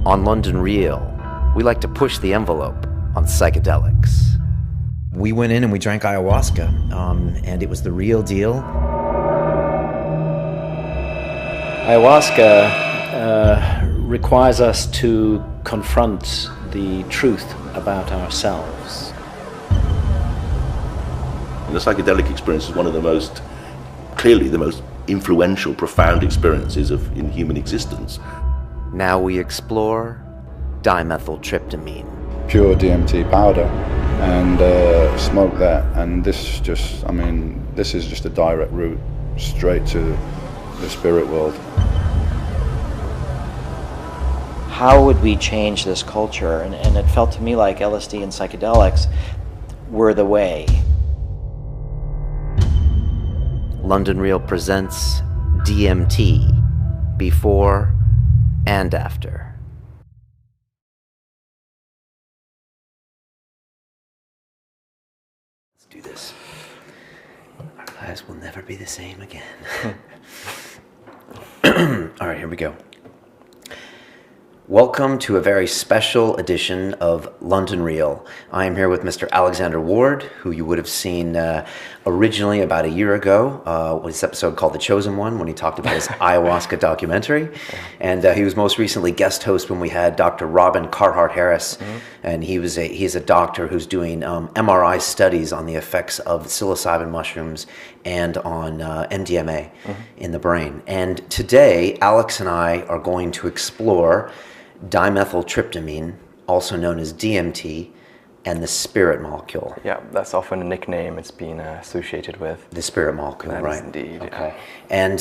On London Real, we like to push the envelope on psychedelics. We went in and we drank ayahuasca, and it was the real deal. Ayahuasca requires us to confront the truth about ourselves. And the psychedelic experience is one of the most, clearly the most influential, profound experiences in human existence. Now we explore dimethyltryptamine. Pure DMT powder, and smoke that, and this is just a direct route straight to the spirit world. How would we change this culture? And it felt to me like LSD and psychedelics were the way. London Real presents DMT, before and after. Let's do this. Our lives will never be the same again. All right, here we go. Welcome to a very special edition of London Real. I am here with Mr. Alexander Ward, who you would have seen originally about a year ago, with this episode called The Chosen One, when he talked about his ayahuasca documentary. And he was most recently guest host when we had Dr. Robin Carhart-Harris, and he's a doctor who's doing MRI studies on the effects of psilocybin mushrooms and on MDMA in the brain. And today, Alex and I are going to explore dimethyltryptamine, also known as DMT, and the spirit molecule. Yeah, that's often a nickname it's been associated with. The spirit molecule, That right? is indeed. Okay. And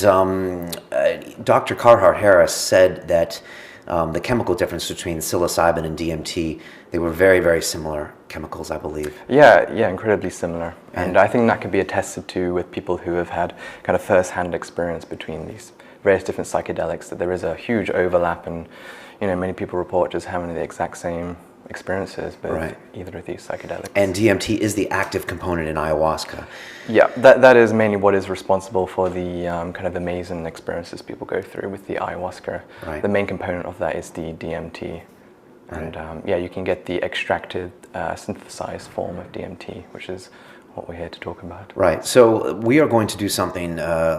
Dr. Carhart-Harris said that the chemical difference between psilocybin and DMT, they were very, very similar chemicals, I believe. Yeah, incredibly similar. And I think that can be attested to with people who have had kind of first-hand experience between these various different psychedelics, that there is a huge overlap, and many people report just having the exact same experiences with either of these psychedelics. And DMT is the active component in ayahuasca. Yeah, that is mainly what is responsible for the kind of amazing experiences people go through with the ayahuasca. Right. The main component of that is the DMT. And you can get the extracted, synthesized form of DMT, which is what we're here to talk about. Right. So we are going to do something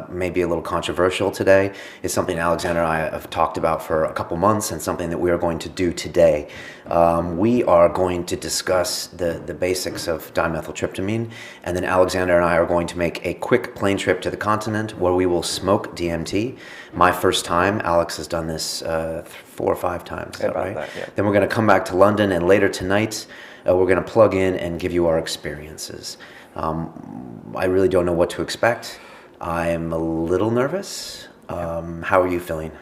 maybe a little controversial today. It's something Alexander and I have talked about for a couple months, and something that we are going to do today. We are going to discuss the basics of dimethyltryptamine, and then Alexander and I are going to make a quick plane trip to the continent where we will smoke DMT. My first time. Alex has done this 4 or 5 times. Is that right? Then we're going to come back to London, and later tonight we're going to plug in and give you our experiences. I really don't know what to expect. I'm a little nervous. How are you feeling?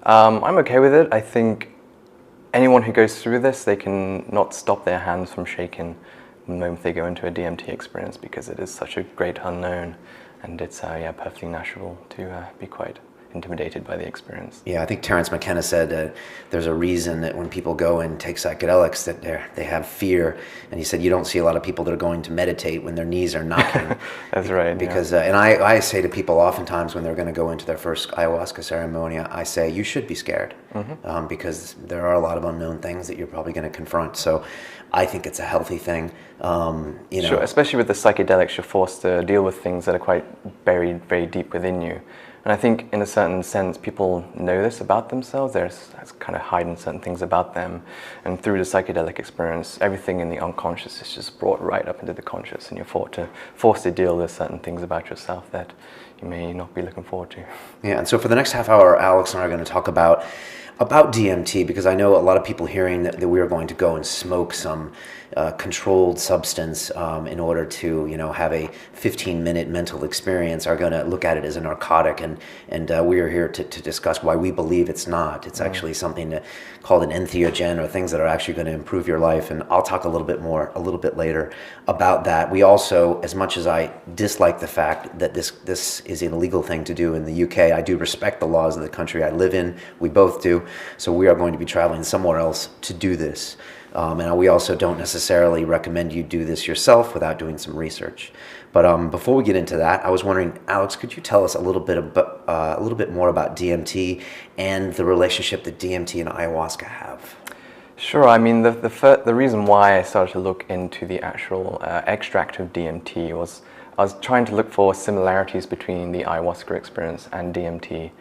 I'm okay with it. I think anyone who goes through this, they can not stop their hands from shaking the moment they go into a DMT experience, because it is such a great unknown, and it's perfectly natural to be quite intimidated by the experience. Yeah, I think Terence McKenna said there's a reason that when people go and take psychedelics that they have fear, and he said you don't see a lot of people that are going to meditate when their knees are knocking. That's right. Because and I say to people oftentimes when they're going to go into their first ayahuasca ceremony, I say you should be scared, because there are a lot of unknown things that you're probably going to confront. So I think it's a healthy thing. Sure, especially with the psychedelics, you're forced to deal with things that are quite buried very deep within you. And I think in a certain sense, people know this about themselves. There's kind of hiding certain things about them. And through the psychedelic experience, everything in the unconscious is just brought right up into the conscious, and you're forced to deal with certain things about yourself that you may not be looking forward to. Yeah, and so for the next half hour, Alex and I are going to talk about DMT, because I know a lot of people hearing that we are going to go and smoke some controlled substance in order to have a 15-minute mental experience are going to look at it as a narcotic, and we are here to discuss why we believe it's not. It's actually something called an entheogen, or things that are actually going to improve your life, and I'll talk a little bit later about that. We also, as much as I dislike the fact that this is an illegal thing to do in the UK, I do respect the laws of the country I live in. We both do. So we are going to be traveling somewhere else to do this. And we also don't necessarily recommend you do this yourself without doing some research. But before we get into that, I was wondering, Alex, could you tell us a little bit more about DMT and the relationship that DMT and ayahuasca have? Sure. I mean, the reason why I started to look into the actual extract of DMT was I was trying to look for similarities between the ayahuasca experience and DMT.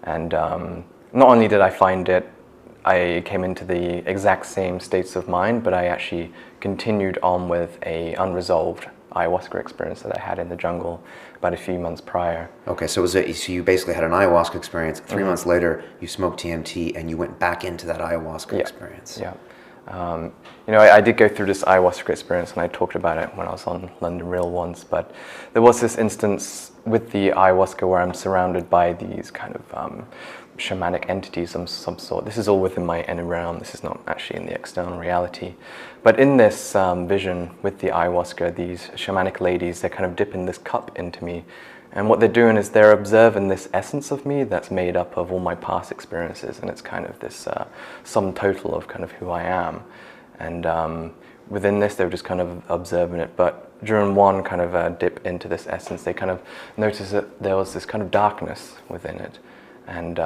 And not only did I find it, I came into the exact same states of mind, but I actually continued on with a unresolved ayahuasca experience that I had in the jungle about a few months prior. Okay, so so you basically had an ayahuasca experience. 3 months later, you smoked DMT, and you went back into that ayahuasca experience. Yeah. I did go through this ayahuasca experience, and I talked about it when I was on London Real once, but there was this instance with the ayahuasca where I'm surrounded by these kind of shamanic entities of some sort. This is all within my inner realm. This is not actually in the external reality. But in this vision with the ayahuasca, these shamanic ladies, they're kind of dipping this cup into me. And what they're doing is they're observing this essence of me that's made up of all my past experiences. And it's kind of this sum total of kind of who I am. And within this, they were just kind of observing it. But during one kind of dip into this essence, they kind of noticed that there was this kind of darkness within it. And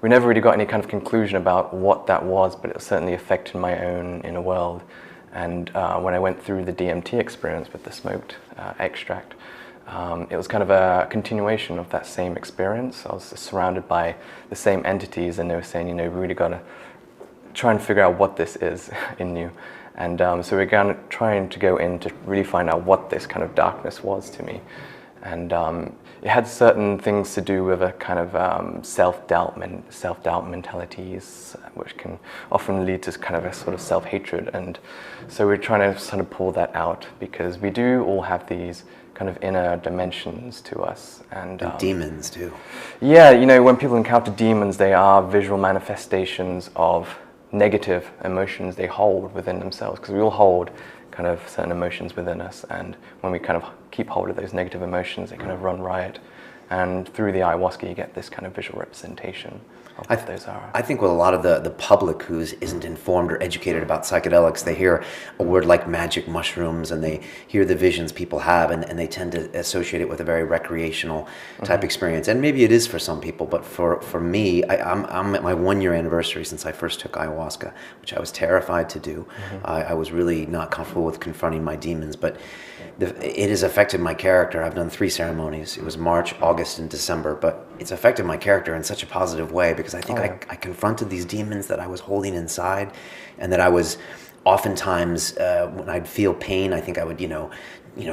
we never really got any kind of conclusion about what that was, but it certainly affected my own inner world. And when I went through the DMT experience with the smoked extract, it was kind of a continuation of that same experience. I was surrounded by the same entities, and they were saying, we really got to try and figure out what this is in you. And so we're kind of trying to go in to really find out what this kind of darkness was to me. And it had certain things to do with a kind of self-doubt mentalities, which can often lead to kind of a sort of self-hatred. And so we're trying to sort of pull that out, because we do all have these kind of inner dimensions to us. And demons too. Yeah, when people encounter demons, they are visual manifestations of negative emotions they hold within themselves, because we all hold kind of certain emotions within us, and when we kind of keep hold of those negative emotions, they kind of run riot. And through the ayahuasca, you get this kind of visual representation of what those are. I think with a lot of the public who isn't informed or educated about psychedelics, they hear a word like magic mushrooms, and they hear the visions people have, and they tend to associate it with a very recreational type experience. And maybe it is for some people, but for me, I'm at my 1 year anniversary since I first took ayahuasca, which I was terrified to do. I was really not comfortable with confronting my demons, but it has affected my character. I've done 3 ceremonies. It was March, August, and December, but it's affected my character in such a positive way, because I think I confronted these demons that I was holding inside, and that I was oftentimes, when I'd feel pain, I think I would,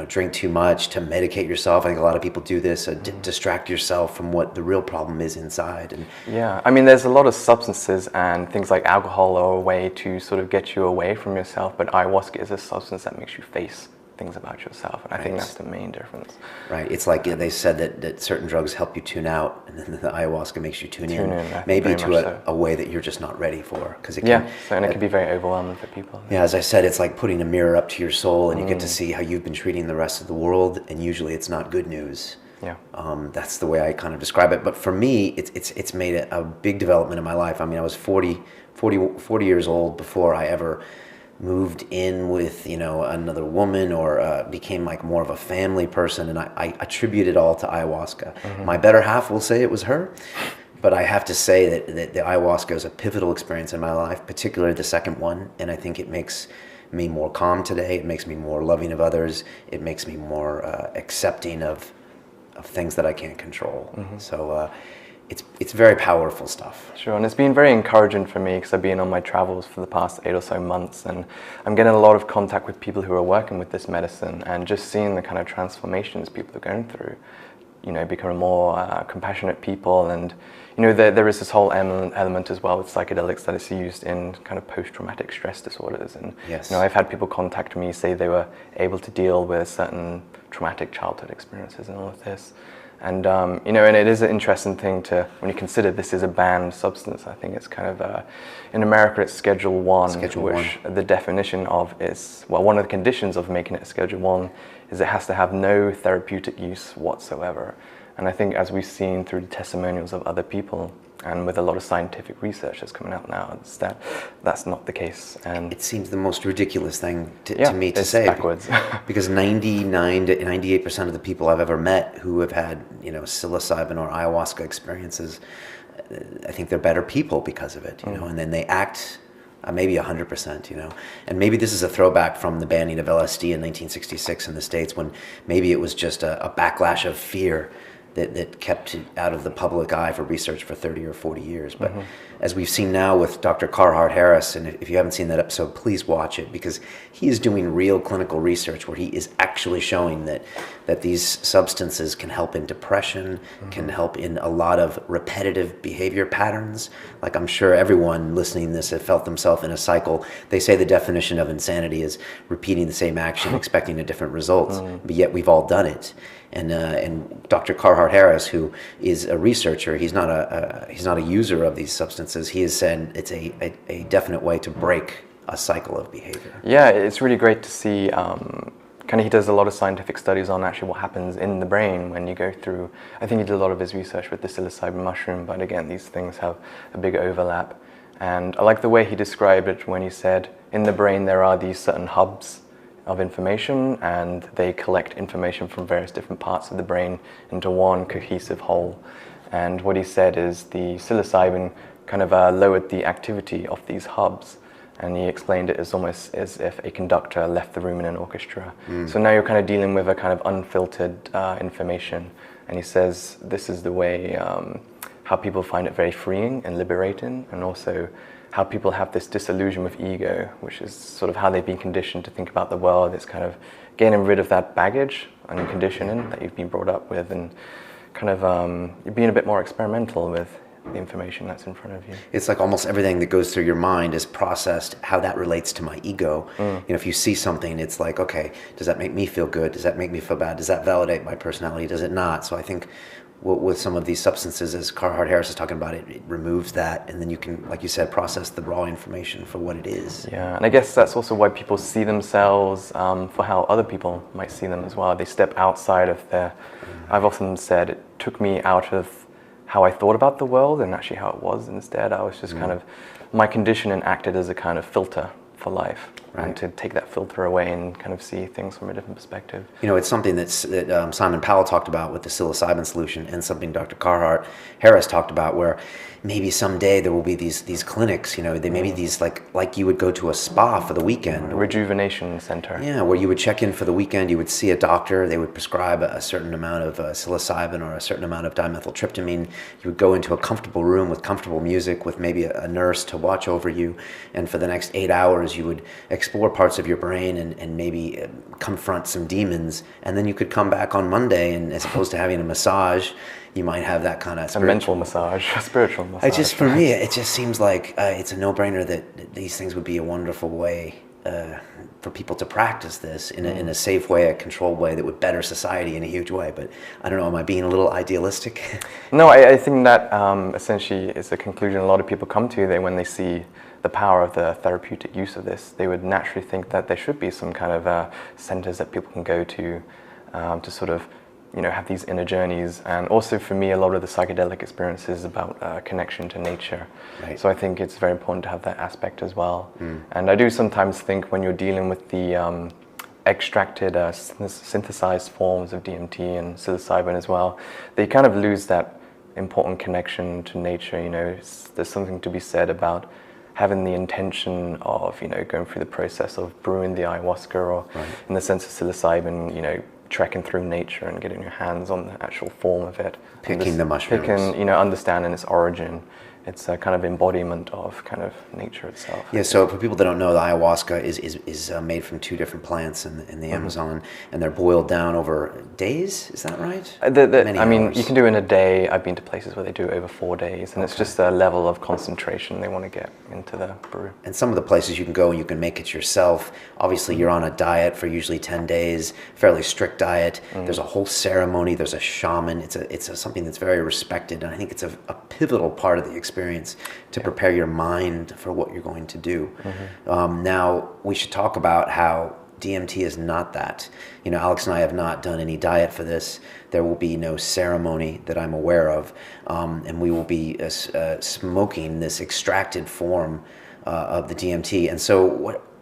drink too much to medicate yourself. I think a lot of people do this, distract yourself from what the real problem is inside. And yeah, I mean, there's a lot of substances and things like alcohol are a way to sort of get you away from yourself, but ayahuasca is a substance that makes you face things about yourself, and I think that's the main difference. Right. It's like they said that certain drugs help you tune out, and then the ayahuasca makes you tune in maybe to a way that you're just not ready for. Because it can, and it can be very overwhelming for people. Yeah, as I said, it's like putting a mirror up to your soul, and you get to see how you've been treating the rest of the world, and usually it's not good news. Yeah. That's the way I kind of describe it. But for me, it's made a big development in my life. I mean, I was 40 years old before I ever moved in with another woman, or became like more of a family person, and I attribute it all to ayahuasca. My better half will say it was her, but I have to say that the ayahuasca is a pivotal experience in my life, particularly the second one, and I think it makes me more calm today. It makes me more loving of others. It makes me more accepting of things that I can't control. So it's very powerful stuff. Sure, and it's been very encouraging for me, because I've been on my travels for the past 8 or so months, and I'm getting a lot of contact with people who are working with this medicine, and just seeing the kind of transformations people are going through, becoming more compassionate people. And there is this whole element as well with psychedelics that is used in kind of post-traumatic stress disorders. And I've had people contact me, say they were able to deal with certain traumatic childhood experiences and all of this. And and it is an interesting thing when you consider this is a banned substance. I think it's kind of in America it's Schedule 1, which the definition of is, one of the conditions of making it a Schedule 1 is it has to have no therapeutic use whatsoever. And I think as we've seen through the testimonials of other people, and with a lot of scientific research that's coming out now, it's that's not the case. And it seems the most ridiculous thing to me to say. Backwards. Because 99 to 98% of the people I've ever met who have had, psilocybin or ayahuasca experiences, I think they're better people because of it, and then they act maybe 100%, and maybe this is a throwback from the banning of LSD in 1966 in the States, when maybe it was just a backlash of fear that kept it out of the public eye for research for 30 or 40 years. But as we've seen now with Dr. Carhart Harris, and if you haven't seen that episode, please watch it, because he is doing real clinical research where he is actually showing that these substances can help in depression, can help in a lot of repetitive behavior patterns. Like, I'm sure everyone listening to this have felt themselves in a cycle. They say the definition of insanity is repeating the same action, expecting a different result, but yet we've all done it. And Dr. Carhart Harris, who is a researcher, he's not a user of these substances. He has said it's a definite way to break a cycle of behavior. Yeah, it's really great to see. He does a lot of scientific studies on actually what happens in the brain when you go through. I think he did a lot of his research with the psilocybin mushroom, but again, these things have a big overlap. And I like the way he described it when he said, in the brain there are these certain hubs of information, and they collect information from various different parts of the brain into one cohesive whole. And what he said is the psilocybin kind of lowered the activity of these hubs, and he explained it as almost as if a conductor left the room in an orchestra. So now you're kind of dealing with a kind of unfiltered information, and he says this is the way how people find it very freeing and liberating, and also how people have this disillusion with ego, which is sort of how they've been conditioned to think about the world. It's kind of getting rid of that baggage and conditioning that you've been brought up with, and kind of being a bit more experimental with the information that's in front of you. It's like almost everything that goes through your mind is processed, how that relates to my ego. If you see something, it's like, okay, does that make me feel good? Does that make me feel bad? Does that validate my personality? Does it not? So I think with some of these substances, as Carhart Harris is talking about, it removes that, and then you can, like you said, process the raw information for what it is. Yeah, and I guess that's also why people see themselves for how other people might see them as well. They step outside of their, I've often said, it took me out of how I thought about the world and actually how it was instead. I was just kind of, my conditioning acted as a kind of filter for life, and to take that filter away and kind of see things from a different perspective. It's something that Simon Powell talked about with the psilocybin solution, and something Dr. Carhart Harris talked about, where maybe someday there will be these clinics, they may be these like you would go to a spa for the weekend. A rejuvenation center. Yeah, where you would check in for the weekend, you would see a doctor, they would prescribe a certain amount of psilocybin or a certain amount of dimethyltryptamine. You would go into a comfortable room with comfortable music with maybe a nurse to watch over you, and for the next 8 hours you would explore parts of your brain and maybe confront some demons, and then you could come back on Monday, and as opposed to having a massage, you might have that kind of a mental massage, a spiritual massage. For me, it just seems like it's a no-brainer that these things would be a wonderful way for people to practice this in a safe way, a controlled way that would better society in a huge way. But I don't know, am I being a little idealistic? No, I think that essentially is the conclusion a lot of people come to. When they see the power of the therapeutic use of this, they would naturally think that there should be some kind of centers that people can go to sort of have these inner journeys. And also for me, a lot of the psychedelic experience is about connection to nature. Right. So I think it's very important to have that aspect as well. And I do sometimes think when you're dealing with the extracted, synthesized forms of DMT and psilocybin as well, they kind of lose that important connection to nature. There's something to be said about having the intention of, going through the process of brewing the ayahuasca, or in the sense of psilocybin, trekking through nature and getting your hands on the actual form of it. Picking the mushrooms. Understanding its origin. It's a kind of embodiment of kind of nature itself. Yeah, so for people that don't know, the ayahuasca is made from 2 different plants in the Amazon, and they're boiled down over days, is that right? You can do it in a day. I've been to places where they do it over 4 days, and it's just a level of concentration they want to get into the brew. And some of the places you can go and you can make it yourself. Obviously, you're on a diet for usually 10 days, fairly strict diet. There's a whole ceremony, there's a shaman. It's something that's very respected, and I think it's a pivotal part of the experience to prepare your mind for what you're going to do. Now, we should talk about how DMT is not that. You know, Alex and I have not done any diet for this. There will be no ceremony that I'm aware of, and we will be smoking this extracted form of the DMT. And so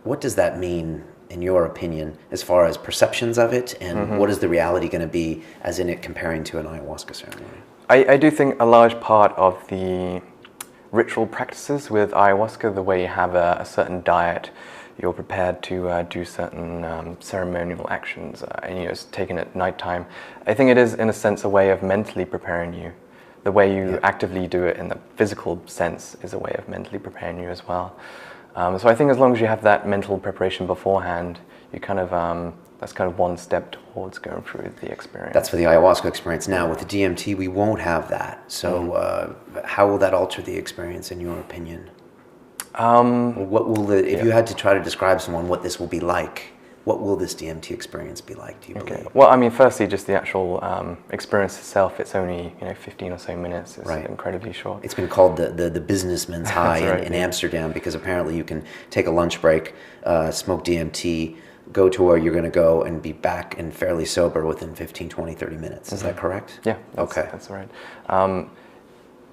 what does that mean, in your opinion, as far as perceptions of it, and what is the reality going to be as in it comparing to an ayahuasca ceremony? I do think a large part of the ritual practices with ayahuasca, the way you have a certain diet, you're prepared to do certain ceremonial actions, and it's taken at nighttime. I think it is, in a sense, a way of mentally preparing you. The way you actively do it in the physical sense is a way of mentally preparing you as well. So I think as long as you have that mental preparation beforehand, you kind of that's kind of one step towards going through the experience. That's for the ayahuasca experience. Now, with the DMT, we won't have that. So how will that alter the experience, in your opinion? What will if you had to try to describe someone what this will be like, what will this DMT experience be like, do you believe? Well, I mean, firstly, just the actual experience itself, it's only 15 or so minutes. It's incredibly short. It's been called the businessman's high in Amsterdam, because apparently you can take a lunch break, smoke DMT, go to where you're going to go, and be back and fairly sober within 15, 20, 30 minutes. Is that correct? Yeah, that's right.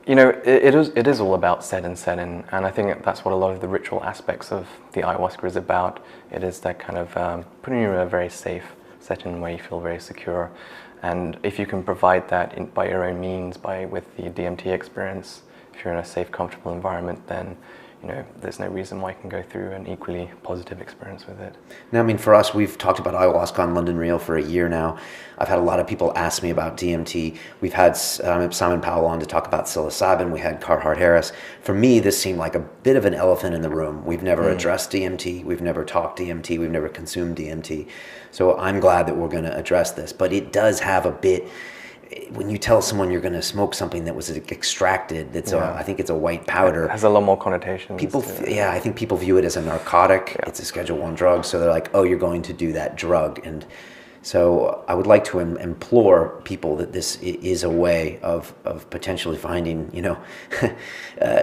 It is all about set and setting, and I think that's what a lot of the ritual aspects of the ayahuasca is about. It is that kind of putting you in a very safe setting where you feel very secure, and if you can provide that by your own means, with the DMT experience, if you're in a safe, comfortable environment, then there's no reason why you can go through an equally positive experience with it. Now, I mean, for us, we've talked about ayahuasca on London Real for a year now. I've had a lot of people ask me about DMT. We've had Simon Powell on to talk about psilocybin. We had Carhart Harris. For me, this seemed like a bit of an elephant in the room. We've never addressed DMT. We've never talked DMT. We've never consumed DMT. So I'm glad that we're going to address this. But it does have a bit... When you tell someone you're going to smoke something that was extracted, I think it's a white powder. It has a lot more connotations. I think people view it as a narcotic. It's a Schedule I drug, so they're like, oh, you're going to do that drug. And so I would like to implore people that this is a way of potentially finding,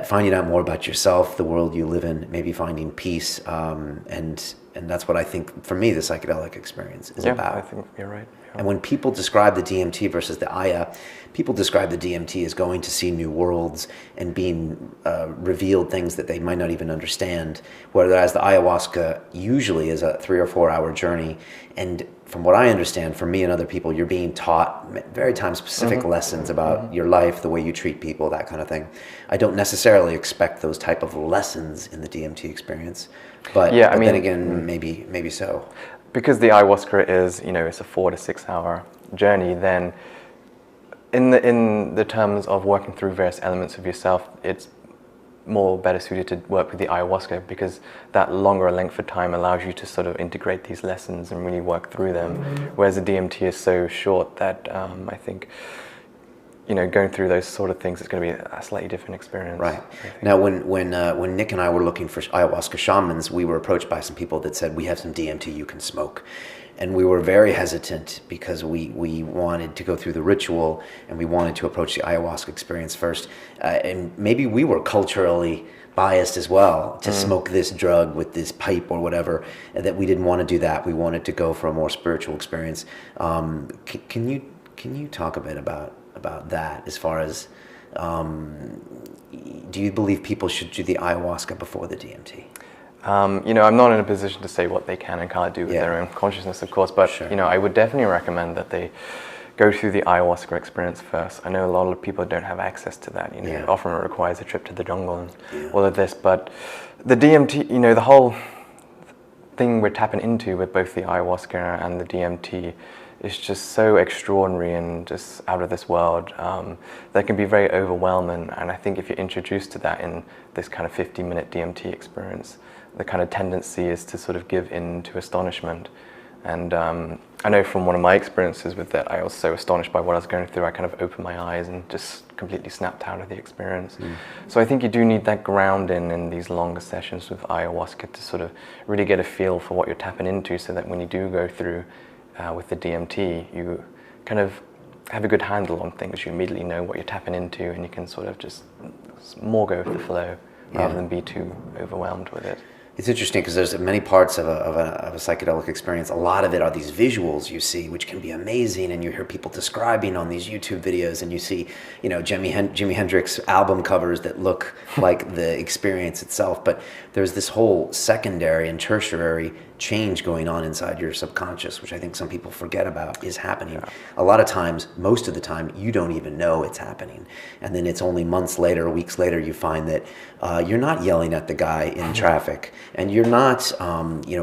finding out more about yourself, the world you live in, maybe finding peace, and that's what I think, for me, the psychedelic experience is about. I think you're right. And when people describe the DMT versus the Aya, people describe the DMT as going to see new worlds and being revealed things that they might not even understand, whereas the ayahuasca usually is a 3 or 4 hour journey. And from what I understand, for me and other people, you're being taught very time-specific lessons about your life, the way you treat people, that kind of thing. I don't necessarily expect those type of lessons in the DMT experience, but then again, maybe so. Because the ayahuasca is, it's a 4 to 6 hour journey, then in the terms of working through various elements of yourself, it's more better suited to work with the ayahuasca, because that longer length of time allows you to sort of integrate these lessons and really work through them. Whereas the DMT is so short that I think, going through those sort of things, it's going to be a slightly different experience. Right. Now, when Nick and I were looking for ayahuasca shamans, we were approached by some people that said, we have some DMT you can smoke. And we were very hesitant because we wanted to go through the ritual and we wanted to approach the ayahuasca experience first. And maybe we were culturally biased as well to smoke this drug with this pipe or whatever, and that we didn't want to do that. We wanted to go for a more spiritual experience. Can you talk a bit about that, as far as do you believe people should do the ayahuasca before the DMT? I'm not in a position to say what they can and can't do with their own consciousness, of course, but I would definitely recommend that they go through the ayahuasca experience first. I know a lot of people don't have access to that. Often it requires a trip to the jungle and all of this, but the DMT, the whole thing we're tapping into with both the ayahuasca and the DMT is just so extraordinary and just out of this world. That can be very overwhelming, and I think if you're introduced to that in this kind of 50-minute DMT experience, the kind of tendency is to sort of give in to astonishment. And I know from one of my experiences with that, I was so astonished by what I was going through, I kind of opened my eyes and just completely snapped out of the experience. So I think you do need that grounding in these longer sessions with ayahuasca to sort of really get a feel for what you're tapping into, so that when you do go through with the DMT, you kind of have a good handle on things. You immediately know what you're tapping into, and you can sort of just more go with the flow rather than be too overwhelmed with it. It's interesting because there's many parts of a psychedelic experience. A lot of it are these visuals you see, which can be amazing, and you hear people describing on these YouTube videos, and you see, Jimi Hendrix album covers that look like the experience itself. But there's this whole secondary and tertiary change going on inside your subconscious, which I think some people forget about is happening. Yeah. A lot of times, most of the time, you don't even know it's happening. And then it's only months later, weeks later, you find that you're not yelling at the guy in traffic, and you're not,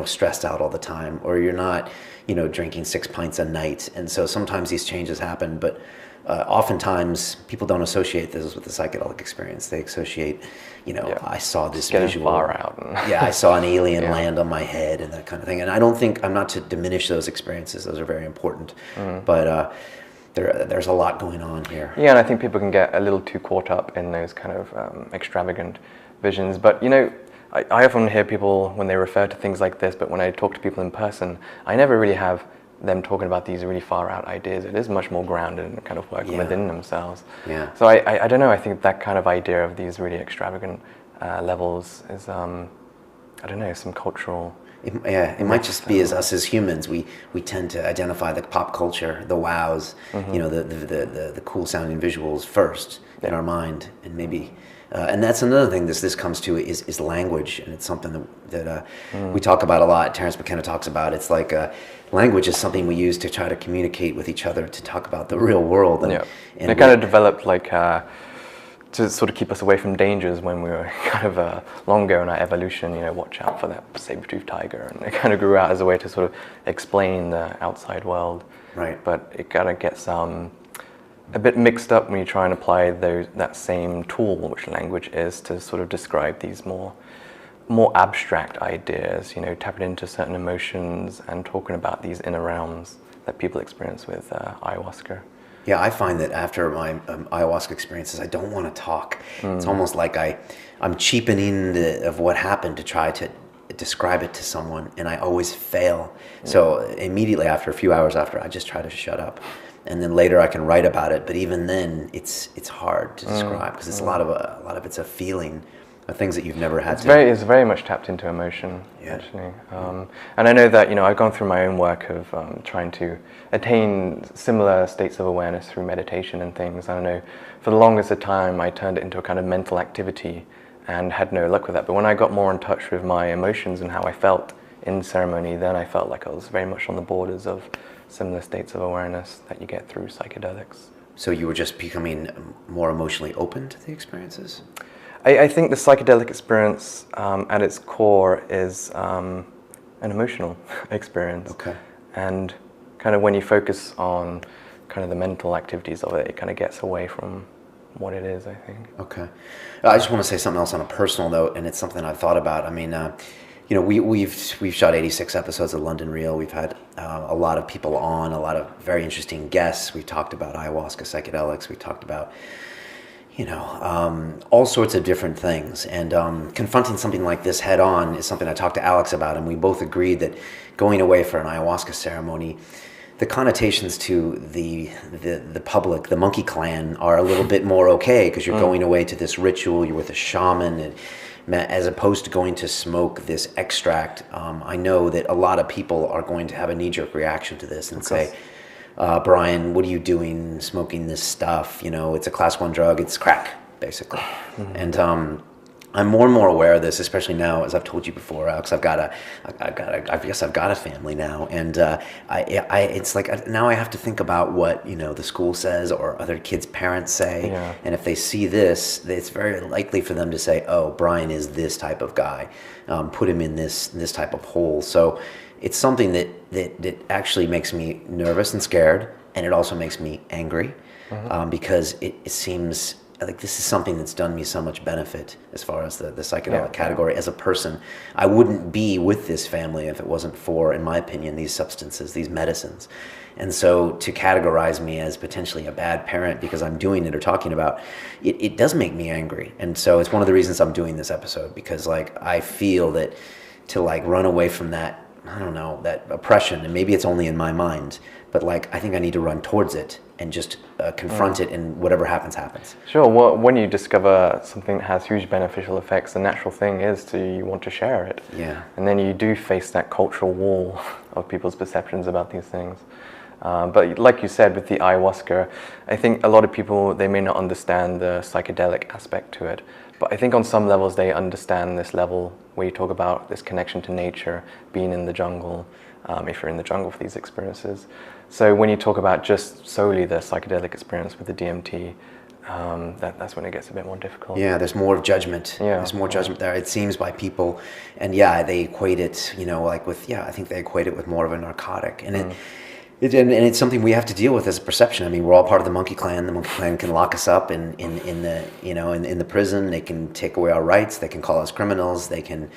stressed out all the time, or you're not, drinking 6 pints a night. And so sometimes these changes happen, but oftentimes people don't associate this with the psychedelic experience. They associate, I saw this visual. Far out. Yeah, I saw an alien land on my head and that kind of thing. And I'm not to diminish those experiences. Those are very important. But there's a lot going on here. Yeah, and I think people can get a little too caught up in those kind of extravagant visions. But, I often hear people when they refer to things like this, but when I talk to people in person, I never really have them talking about these really far out ideas. It is much more grounded and kind of working within themselves. Yeah. So I don't know, I think that kind of idea of these really extravagant levels is, some cultural... It might just be us as humans. We tend to identify the pop culture, the wows, the cool sounding visuals first in our mind, and maybe... and that's another thing this comes to is language, and it's something that we talk about a lot. Terence McKenna talks about. It's like language is something we use to try to communicate with each other, to talk about the real world. And it kind of developed to sort of keep us away from dangers when we were kind of long ago in our evolution. Watch out for that saber-toothed tiger, and it kind of grew out as a way to sort of explain the outside world. Right. But it kind of gets a bit mixed up when you try and apply that same tool, which language is, to sort of describe these more abstract ideas, tapping into certain emotions and talking about these inner realms that people experience with ayahuasca. Yeah, I find that after my ayahuasca experiences, I don't want to talk. It's almost like I'm cheapening of what happened to try to describe it to someone, and I always fail. So immediately after, a few hours after, I just try to shut up. And then later I can write about it, but even then it's hard to describe, because it's a lot of it's a feeling, of things that you've never had It's very much tapped into emotion, actually. And I know that I've gone through my own work of trying to attain similar states of awareness through meditation and things. I know for the longest time I turned it into a kind of mental activity and had no luck with that. But when I got more in touch with my emotions and how I felt in ceremony, then I felt like I was very much on the borders of similar states of awareness that you get through psychedelics. So you were just becoming more emotionally open to the experiences? I think the psychedelic experience at its core is an emotional experience. Okay. And kind of when you focus on kind of the mental activities of it, it kind of gets away from what it is, I think. Okay. I just want to say something else on a personal note, and it's something I've thought about. I mean, we've shot 86 episodes of London Real. We've had a lot of people on, a lot of very interesting guests. We've talked about ayahuasca, psychedelics. We've talked about, all sorts of different things. And confronting something like this head on is something I talked to Alex about, and we both agreed that going away for an ayahuasca ceremony, the connotations to the public, the monkey clan, are a little bit more okay, because you're going away to this ritual, you're with a shaman, and as opposed to going to smoke this extract. I know that a lot of people are going to have a knee-jerk reaction to this and say, Brian, what are you doing smoking this stuff? It's a class 1 drug, it's crack, basically. And I'm more and more aware of this, especially now, as I've told you before, Alex. I guess I've got a family now, and it's like now I have to think about what the school says or other kids' parents say, and if they see this, it's very likely for them to say, "Oh, Brian is this type of guy. Put him in this type of hole." So it's something that actually makes me nervous and scared, and it also makes me angry, because it seems like this is something that's done me so much benefit as far as the psychedelic category as a person. I wouldn't be with this family if it wasn't for, in my opinion, these substances, these medicines. And so to categorize me as potentially a bad parent because I'm doing it or talking about it does make me angry. And so it's one of the reasons I'm doing this episode, because I feel that to run away from that, I don't know, that oppression, and maybe it's only in my mind, but like I think I need to run towards it and just confront it, and whatever happens, happens. Sure. Well, when you discover something that has huge beneficial effects, the natural thing is you want to share it. Yeah. And then you do face that cultural wall of people's perceptions about these things. But like you said, with the ayahuasca, I think a lot of people, they may not understand the psychedelic aspect to it. But I think on some levels they understand this level where you talk about this connection to nature, being in the jungle, if you're in the jungle for these experiences. So when you talk about just solely the psychedelic experience with the DMT, that's when it gets a bit more difficult. Yeah, there's more judgment. Yeah. There's more judgment there, it seems, by people. And yeah, they equate it, like with, I think they equate it with more of a narcotic. And it's something we have to deal with as a perception. I mean, we're all part of the monkey clan. The monkey clan can lock us up in the prison. They can take away our rights. They can call us criminals. They can,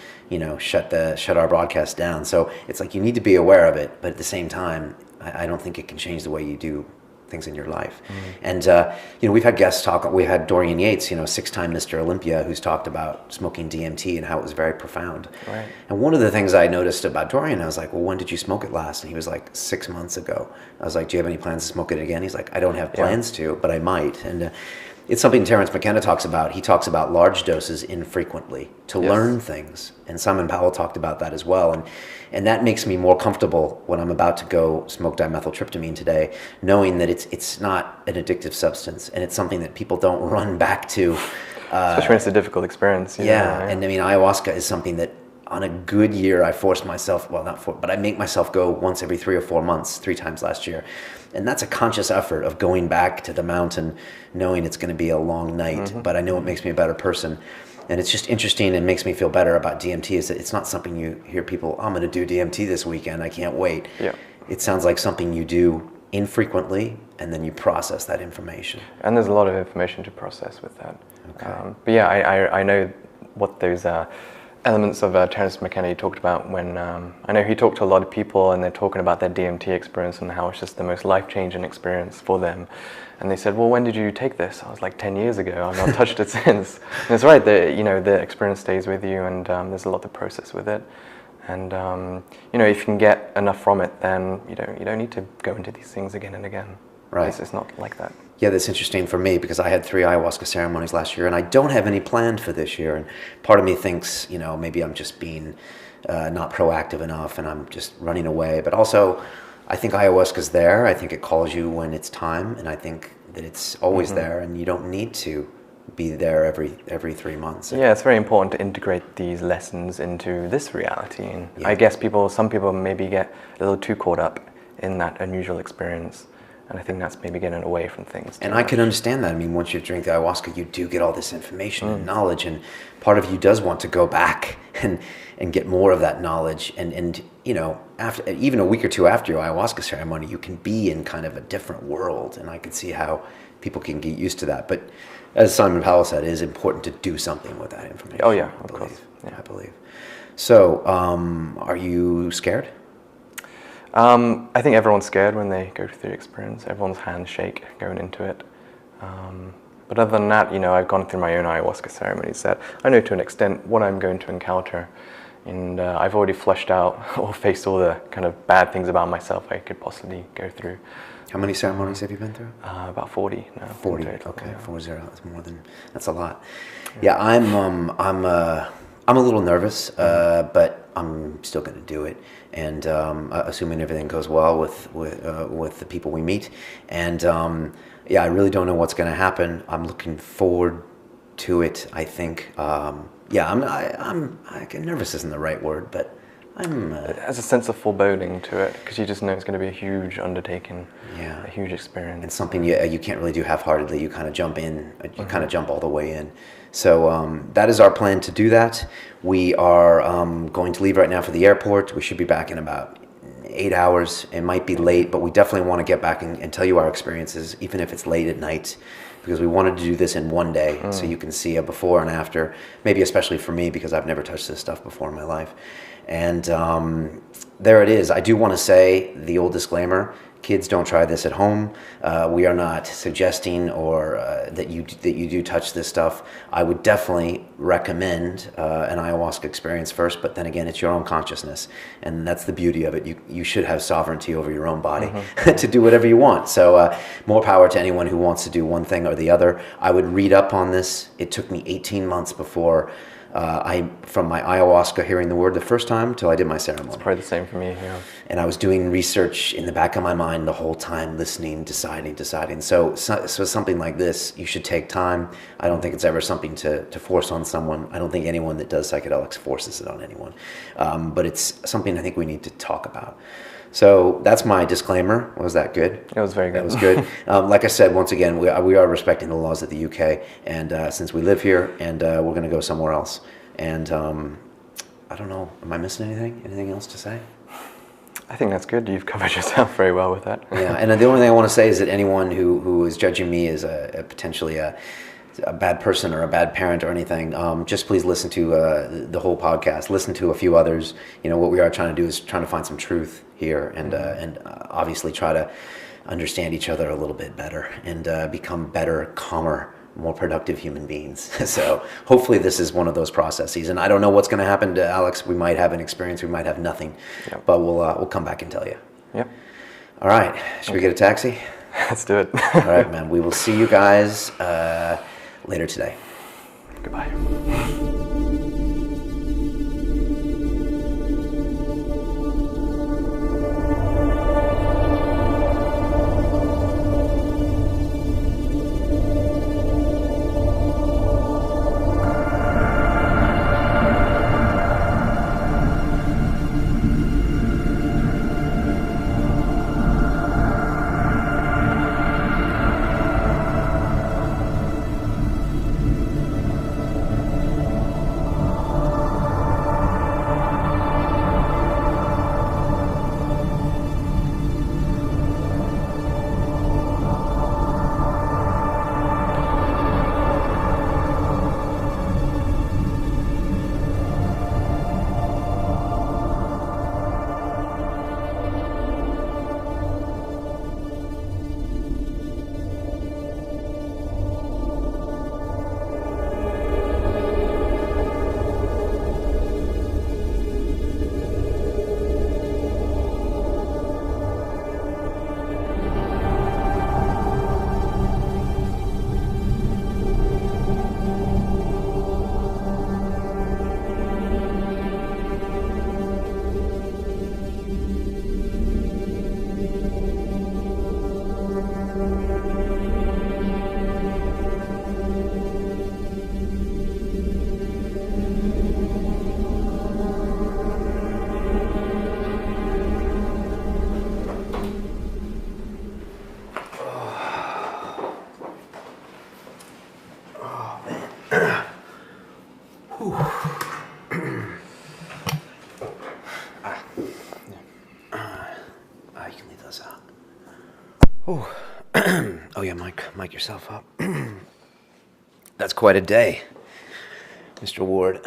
shut our broadcast down. So it's like you need to be aware of it, but at the same time, I don't think it can change the way you do things in your life. And we've had guests talk. We had Dorian Yates, 6-time Mr. Olympia, who's talked about smoking DMT and how it was very profound. Right. And one of the things I noticed about Dorian, I was like, well, when did you smoke it last? And he was like, 6 months ago. I was like, do you have any plans to smoke it again? He's like, I don't have plans to, but I might. And it's something Terence McKenna talks about. He talks about large doses infrequently to learn things. And Simon Powell talked about that as well. And that makes me more comfortable when I'm about to go smoke dimethyltryptamine today, knowing that it's not an addictive substance, and it's something that people don't run back to. Especially when it's a difficult experience. Yeah, and I mean, ayahuasca is something that on a good year I force myself, but I make myself go once every 3 or 4 months, 3 times last year. And that's a conscious effort of going back to the mountain, knowing it's going to be a long night, but I know it makes me a better person. And it's just interesting and makes me feel better about DMT is that it's not something you hear people, I'm going to do DMT this weekend, I can't wait. Yeah. It sounds like something you do infrequently, and then you process that information. And there's a lot of information to process with that. Okay. But yeah, I know what those elements of Terence McKenna he talked about when, I know he talked to a lot of people and they're talking about their DMT experience and how it's just the most life-changing experience for them. And they said, well, when did you take this? I was like 10 years ago. I've not touched it since. And it's right, the experience stays with you, and there's a lot to process with it. And if you can get enough from it, then you don't need to go into these things again and again. Right. It's not like that. Yeah, that's interesting for me because I had 3 ayahuasca ceremonies last year, and I don't have any planned for this year. And part of me thinks, maybe I'm just being not proactive enough, and I'm just running away. But also, I think ayahuasca's there. I think it calls you when it's time, and I think that it's always there, and you don't need to be there every 3 months. Yeah, it's very important to integrate these lessons into this reality. And I guess some people maybe get a little too caught up in that unusual experience. And I think that's maybe getting away from things. And I can understand that. I mean, once you drink the ayahuasca, you do get all this information and knowledge, and part of you does want to go back and get more of that knowledge. And after even a week or two after your ayahuasca ceremony, you can be in kind of a different world, and I can see how people can get used to that. But as Simon Powell said, it is important to do something with that information. Oh yeah, of course. I believe. So, are you scared? I think everyone's scared when they go through the experience. Everyone's hands shake going into it. But other than that, I've gone through my own ayahuasca ceremonies that I know to an extent what I'm going to encounter. And I've already fleshed out or faced all the kind of bad things about myself I could possibly go through. How many ceremonies have you been through? About 40 now. 40, total, okay, yeah. 40. That's a lot. Yeah, I'm a little nervous, but I'm still going to do it. And assuming everything goes well with the people we meet, and I really don't know what's going to happen. I'm looking forward to it. I think, nervous isn't the right word, but it has a sense of foreboding to it because you just know it's going to be a huge undertaking, a huge experience. It's something you can't really do half-heartedly. You kind of jump in, you kind of jump all the way in. So that is our plan to do that. We are going to leave right now for the airport. We should be back in about 8 hours. It might be late, but we definitely want to get back and tell you our experiences, even if it's late at night, because we wanted to do this in one day so you can see a before and after, maybe especially for me because I've never touched this stuff before in my life. And there it is. I do want to say the old disclaimer, Kids, don't try this at home. We are not suggesting or that you do touch this stuff. I would definitely recommend an ayahuasca experience first, but then again, it's your own consciousness, and that's the beauty of it. You should have sovereignty over your own body to do whatever you want. So more power to anyone who wants to do one thing or the other. I would read up on this. It took me 18 months before from my ayahuasca, hearing the word the first time, till I did my ceremony. It's probably the same for me, yeah. And I was doing research in the back of my mind the whole time, listening, deciding. So something like this, you should take time. I don't think it's ever something to force on someone. I don't think anyone that does psychedelics forces it on anyone. But it's something I think we need to talk about. So that's my disclaimer. Was that good? It was very good. That was good. Like I said, once again, we are respecting the laws of the UK, and since we live here, and we're going to go somewhere else. And I don't know, am I missing anything? Anything else to say? I think that's good. You've covered yourself very well with that. Yeah, and the only thing I want to say is that anyone who is judging me as potentially a bad person or a bad parent or anything, just please listen to the whole podcast. Listen to a few others. You know, what we are trying to do is trying to find some truth here, and obviously try to understand each other a little bit better and become better, calmer, more productive human beings. So hopefully this is one of those processes. And I don't know what's going to happen to Alex. We might have an experience. We might have nothing. Yep. But we'll come back and tell you. Yep. All right. Should we get a taxi? Let's do it. All right, man. We will see you guys later today. Goodbye. Oh yeah, mic yourself up. That's quite a day, Mr. Ward.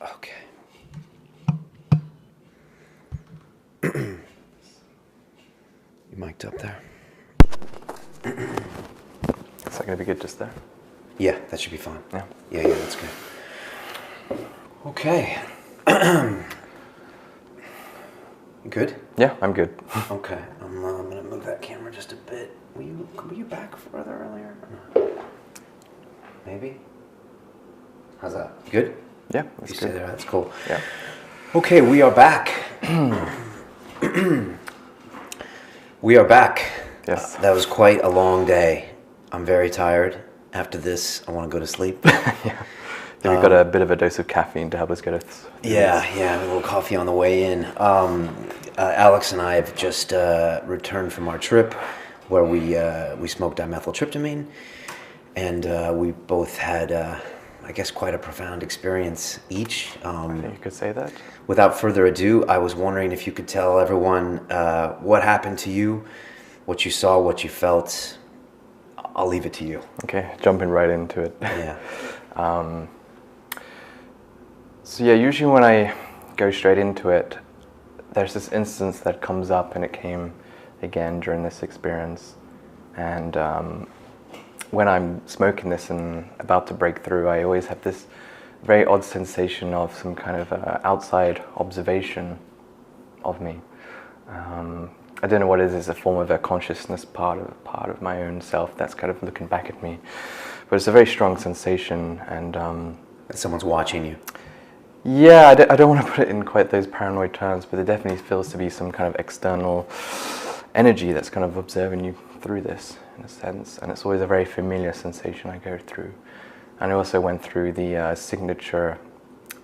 Okay. You mic'd up there? Is that going to be good just there? Yeah, that should be fine. Yeah. Yeah, that's good. Okay. You good? Yeah, I'm good. Okay, I'm gonna move that camera just a bit. Were you back further earlier? Or no? Maybe. How's that? You good? Yeah, that's you good. Stay there. That's cool. Yeah. Okay, we are back. We are back. Yes. That was quite a long day. I'm very tired. After this, I want to go to sleep. Yeah. We've got a bit of a dose of caffeine to help us get us. Yeah, a little coffee on the way in. Alex and I have just returned from our trip where we smoked dimethyltryptamine, and we both had, I guess, quite a profound experience each. I think you could say that. Without further ado, I was wondering if you could tell everyone what happened to you, what you saw, what you felt. I'll leave it to you. Okay, jumping right into it. Yeah. So yeah, usually when I go straight into it, there's this instance that comes up, and it came again during this experience. And when I'm smoking this and about to break through, I always have this very odd sensation of some kind of outside observation of me. I don't know what it is. It's a form of a consciousness part of my own self that's kind of looking back at me. But it's a very strong sensation, and someone's watching you. Yeah, I don't want to put it in quite those paranoid terms, but it definitely feels to be some kind of external energy that's kind of observing you through this, in a sense. And it's always a very familiar sensation I go through. And I also went through the signature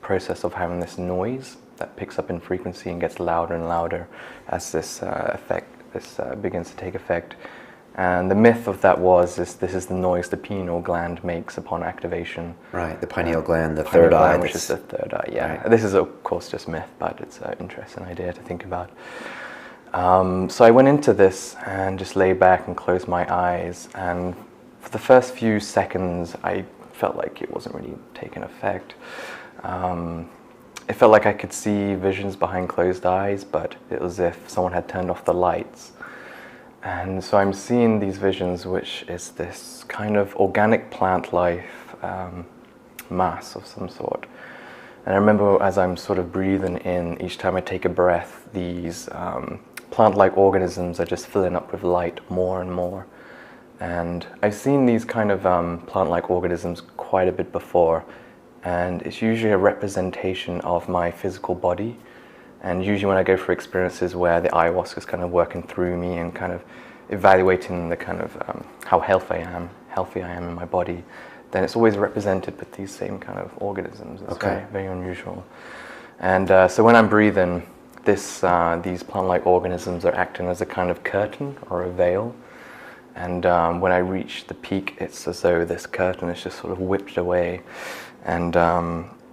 process of having this noise that picks up in frequency and gets louder and louder as this begins to take effect. And the myth of that was this is the noise the pineal gland makes upon activation. Right, the pineal gland, the third eye. Which is the third eye, yeah. Right. This is, of course, just myth, but it's an interesting idea to think about. So I went into this and just lay back and closed my eyes. And for the first few seconds, I felt like it wasn't really taking effect. It felt like I could see visions behind closed eyes, but it was as if someone had turned off the lights. And so I'm seeing these visions, which is this kind of organic plant life mass of some sort. And I remember as I'm sort of breathing in, each time I take a breath, these plant-like organisms are just filling up with light more and more. And I've seen these kind of plant-like organisms quite a bit before, and it's usually a representation of my physical body. And usually when I go for experiences where the ayahuasca is kind of working through me and kind of evaluating the kind of how healthy I am in my body, then it's always represented with these same kind of organisms. It's okay. Very, very unusual. And so when I'm breathing, these plant-like organisms are acting as a kind of curtain or a veil. And when I reach the peak, it's as though this curtain is just sort of whipped away. And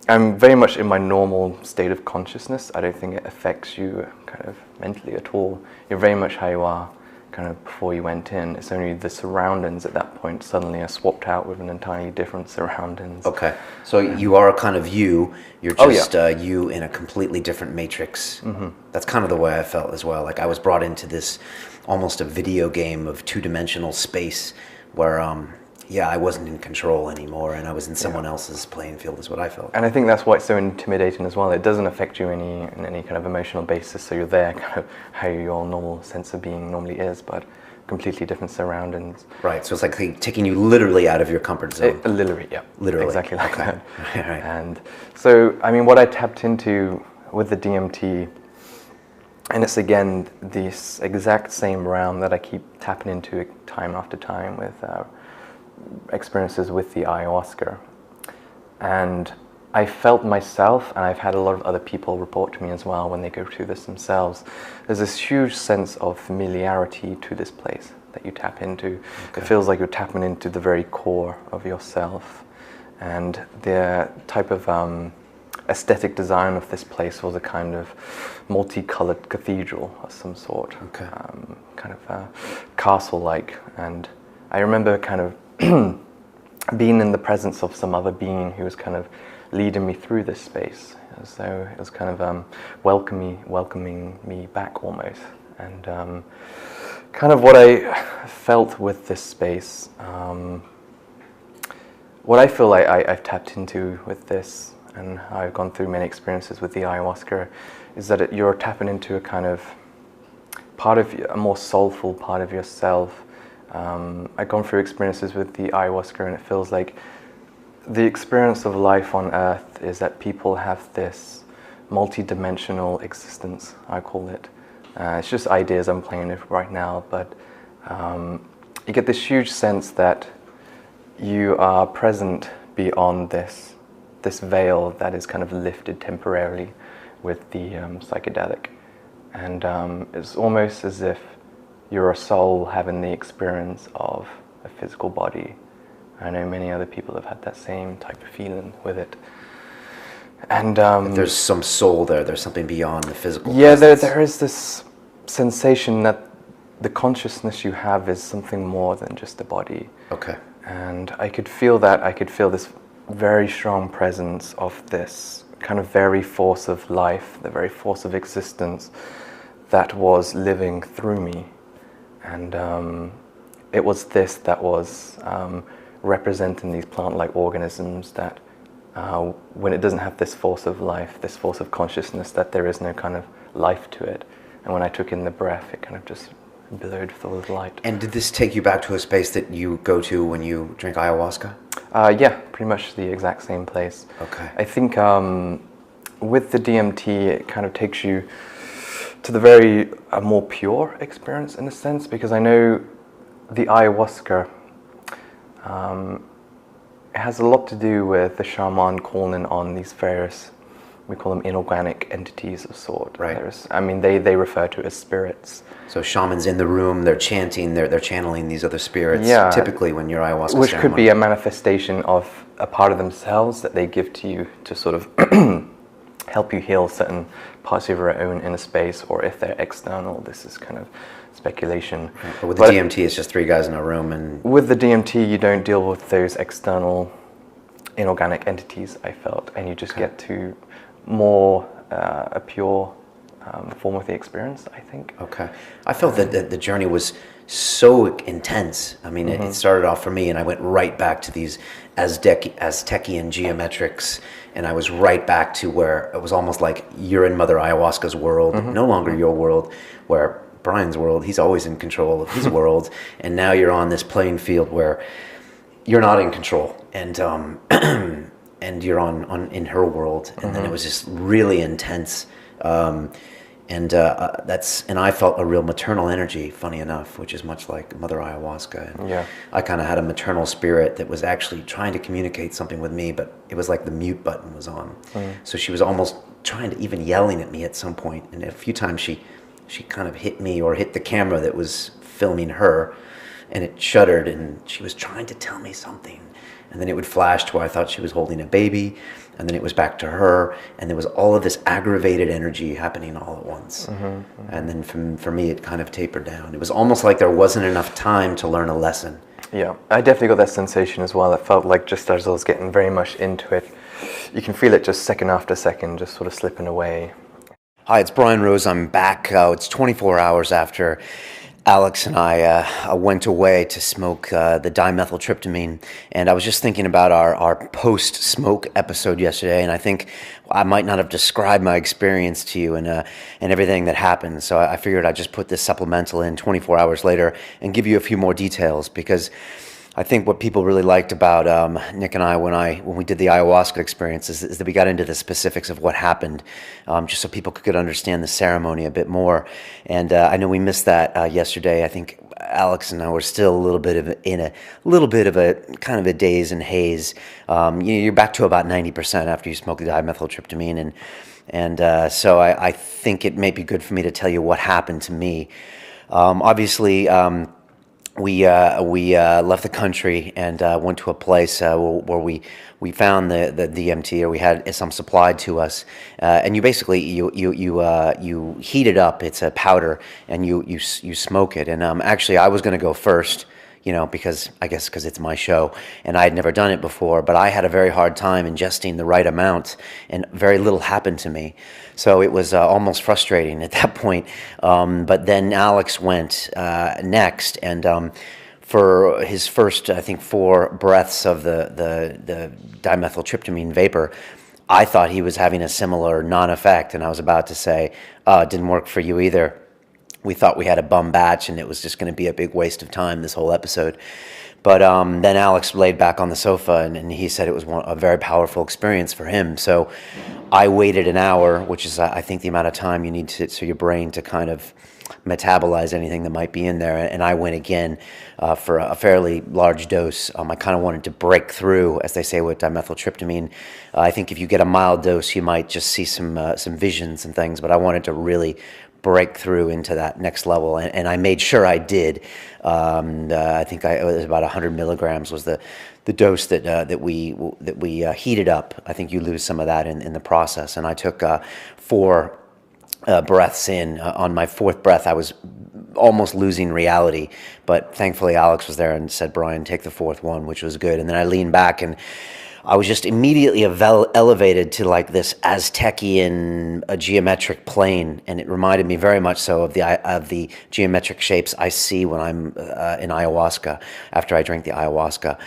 I'm very much in my normal state of consciousness. I don't think it affects you kind of mentally at all. You're very much how you are kind of before you went in. It's only the surroundings at that point suddenly are swapped out with an entirely different surroundings. Okay, so you are kind of you. You're just you in a completely different matrix. Mm-hmm. That's kind of the way I felt as well. Like I was brought into this almost a video game of two-dimensional space where I wasn't in control anymore, and I was in someone else's playing field, is what I felt. And I think that's why it's so intimidating as well. It doesn't affect you in any kind of emotional basis, so you're there kind of how your normal sense of being normally is, but completely different surroundings. Right, so it's like taking you literally out of your comfort zone. Literally, yeah. Literally. Exactly like that. Right. And so, I mean, what I tapped into with the DMT, and it's again this exact same realm that I keep tapping into time after time with experiences with the ayahuasca. And I felt myself, and I've had a lot of other people report to me as well when they go through this themselves, there's this huge sense of familiarity to this place that you tap into. Okay. It feels like you're tapping into the very core of yourself. And the type of aesthetic design of this place was a kind of multicolored cathedral of some sort. Okay. Kind of castle-like. And I remember kind of being in the presence of some other being who was kind of leading me through this space. So it was kind of welcoming me back almost. And kind of what I felt with this space, what I feel like I've tapped into with this, and I've gone through many experiences with the ayahuasca, is that you're tapping into a kind of part of a more soulful part of yourself. I've gone through experiences with the ayahuasca, and it feels like the experience of life on Earth is that people have this multi-dimensional existence, I call it. It's just ideas I'm playing with right now, but you get this huge sense that you are present beyond this veil that is kind of lifted temporarily with the psychedelic. And it's almost as if you're a soul having the experience of a physical body. I know many other people have had that same type of feeling with it. And there's some soul there. There's something beyond the physical. Yeah, there is this sensation that the consciousness you have is something more than just the body. Okay. And I could feel that. I could feel this very strong presence of this kind of very force of life, the very force of existence that was living through me. And it was this that was representing these plant-like organisms that when it doesn't have this force of life, this force of consciousness, that there is no kind of life to it. And when I took in the breath, it kind of just glowed full of light. And did this take you back to a space that you go to when you drink ayahuasca? Yeah, pretty much the exact same place. Okay. I think with the DMT, it kind of takes you to the a more pure experience in a sense, because I know the ayahuasca, it has a lot to do with the shaman calling on these various, we call them inorganic entities of sort. Right. They refer to as spirits. So shamans in the room, they're chanting, they're channeling these other spirits. Yeah. Typically when you're ayahuasca Which ceremony. could be a manifestation of a part of themselves that they give to you to sort of help you heal certain parts of your own inner space, or if they're external, this is kind of speculation. But with the DMT, it's just three guys in a room, and with the DMT, you don't deal with those external inorganic entities, I felt, and you just get to more a pure form of the experience, I think. Okay. I felt that the journey was so intense. I mean, it started off for me, and I went right back to these Aztecian geometrics, and I was right back to where it was almost like you're in Mother Ayahuasca's world, no longer your world, where Brian's world, he's always in control of his world, and now you're on this playing field where you're not in control, and and you're on in her world, and then it was just really intense. And I felt a real maternal energy, funny enough, which is much like Mother Ayahuasca. And I kind of had a maternal spirit that was actually trying to communicate something with me, but it was like the mute button was on. So she was almost trying to, even yelling at me at some point. And a few times she kind of hit me or hit the camera that was filming her, and it shuddered, and she was trying to tell me something. And then it would flash to where I thought she was holding a baby, and then it was back to her, and there was all of this aggravated energy happening all at once. And then for me, it kind of tapered down. It was almost like there wasn't enough time to learn a lesson. Yeah, I definitely got that sensation as well. It felt like just as I was getting very much into it, you can feel it just second after second, just sort of slipping away. Hi, it's Brian Rose. I'm back. It's 24 hours after Alex and I went away to smoke the dimethyltryptamine, and I was just thinking about our post-smoke episode yesterday, and I think I might not have described my experience to you and everything that happened, so I figured I'd just put this supplemental in 24 hours later and give you a few more details, because I think what people really liked about Nick and I when we did the ayahuasca experience is that we got into the specifics of what happened, just so people could understand the ceremony a bit more. And I know we missed that yesterday. I think Alex and I were still a little bit of a kind of a daze and haze. You're back to about 90% after you smoke the dimethyltryptamine, and so I think it may be good for me to tell you what happened to me. Obviously. We left the country and went to a place where we found the DMT, or we had some supplied to us, and you basically you heat it up. It's a powder, and you smoke it. And actually, I was going to go first, because it's my show, and I had never done it before. But I had a very hard time ingesting the right amount, and very little happened to me. So it was almost frustrating at that point. But then Alex went next, and for his first, I think, 4 breaths of the dimethyltryptamine vapor, I thought he was having a similar non-effect, and I was about to say, it didn't work for you either. We thought we had a bum batch, and it was just going to be a big waste of time, this whole episode. But then Alex laid back on the sofa, and he said it was a very powerful experience for him. So I waited an hour, which is, I think, the amount of time you need for your brain to kind of metabolize anything that might be in there. And I went again for a fairly large dose. I kind of wanted to break through, as they say with dimethyltryptamine. I think if you get a mild dose, you might just see some visions and things. But I wanted to really break through into that next level, and I made sure I did. I think it was about 100 milligrams was the dose that we heated up. I think you lose some of that in the process, and I took 4 breaths in. On my 4th breath, I was almost losing reality, but thankfully Alex was there and said, "Brian, take the 4th one," which was good. And then I leaned back, and I was just immediately elevated to like this Aztecian geometric plane, and it reminded me very much so of the geometric shapes I see when I'm in ayahuasca, after I drink the ayahuasca.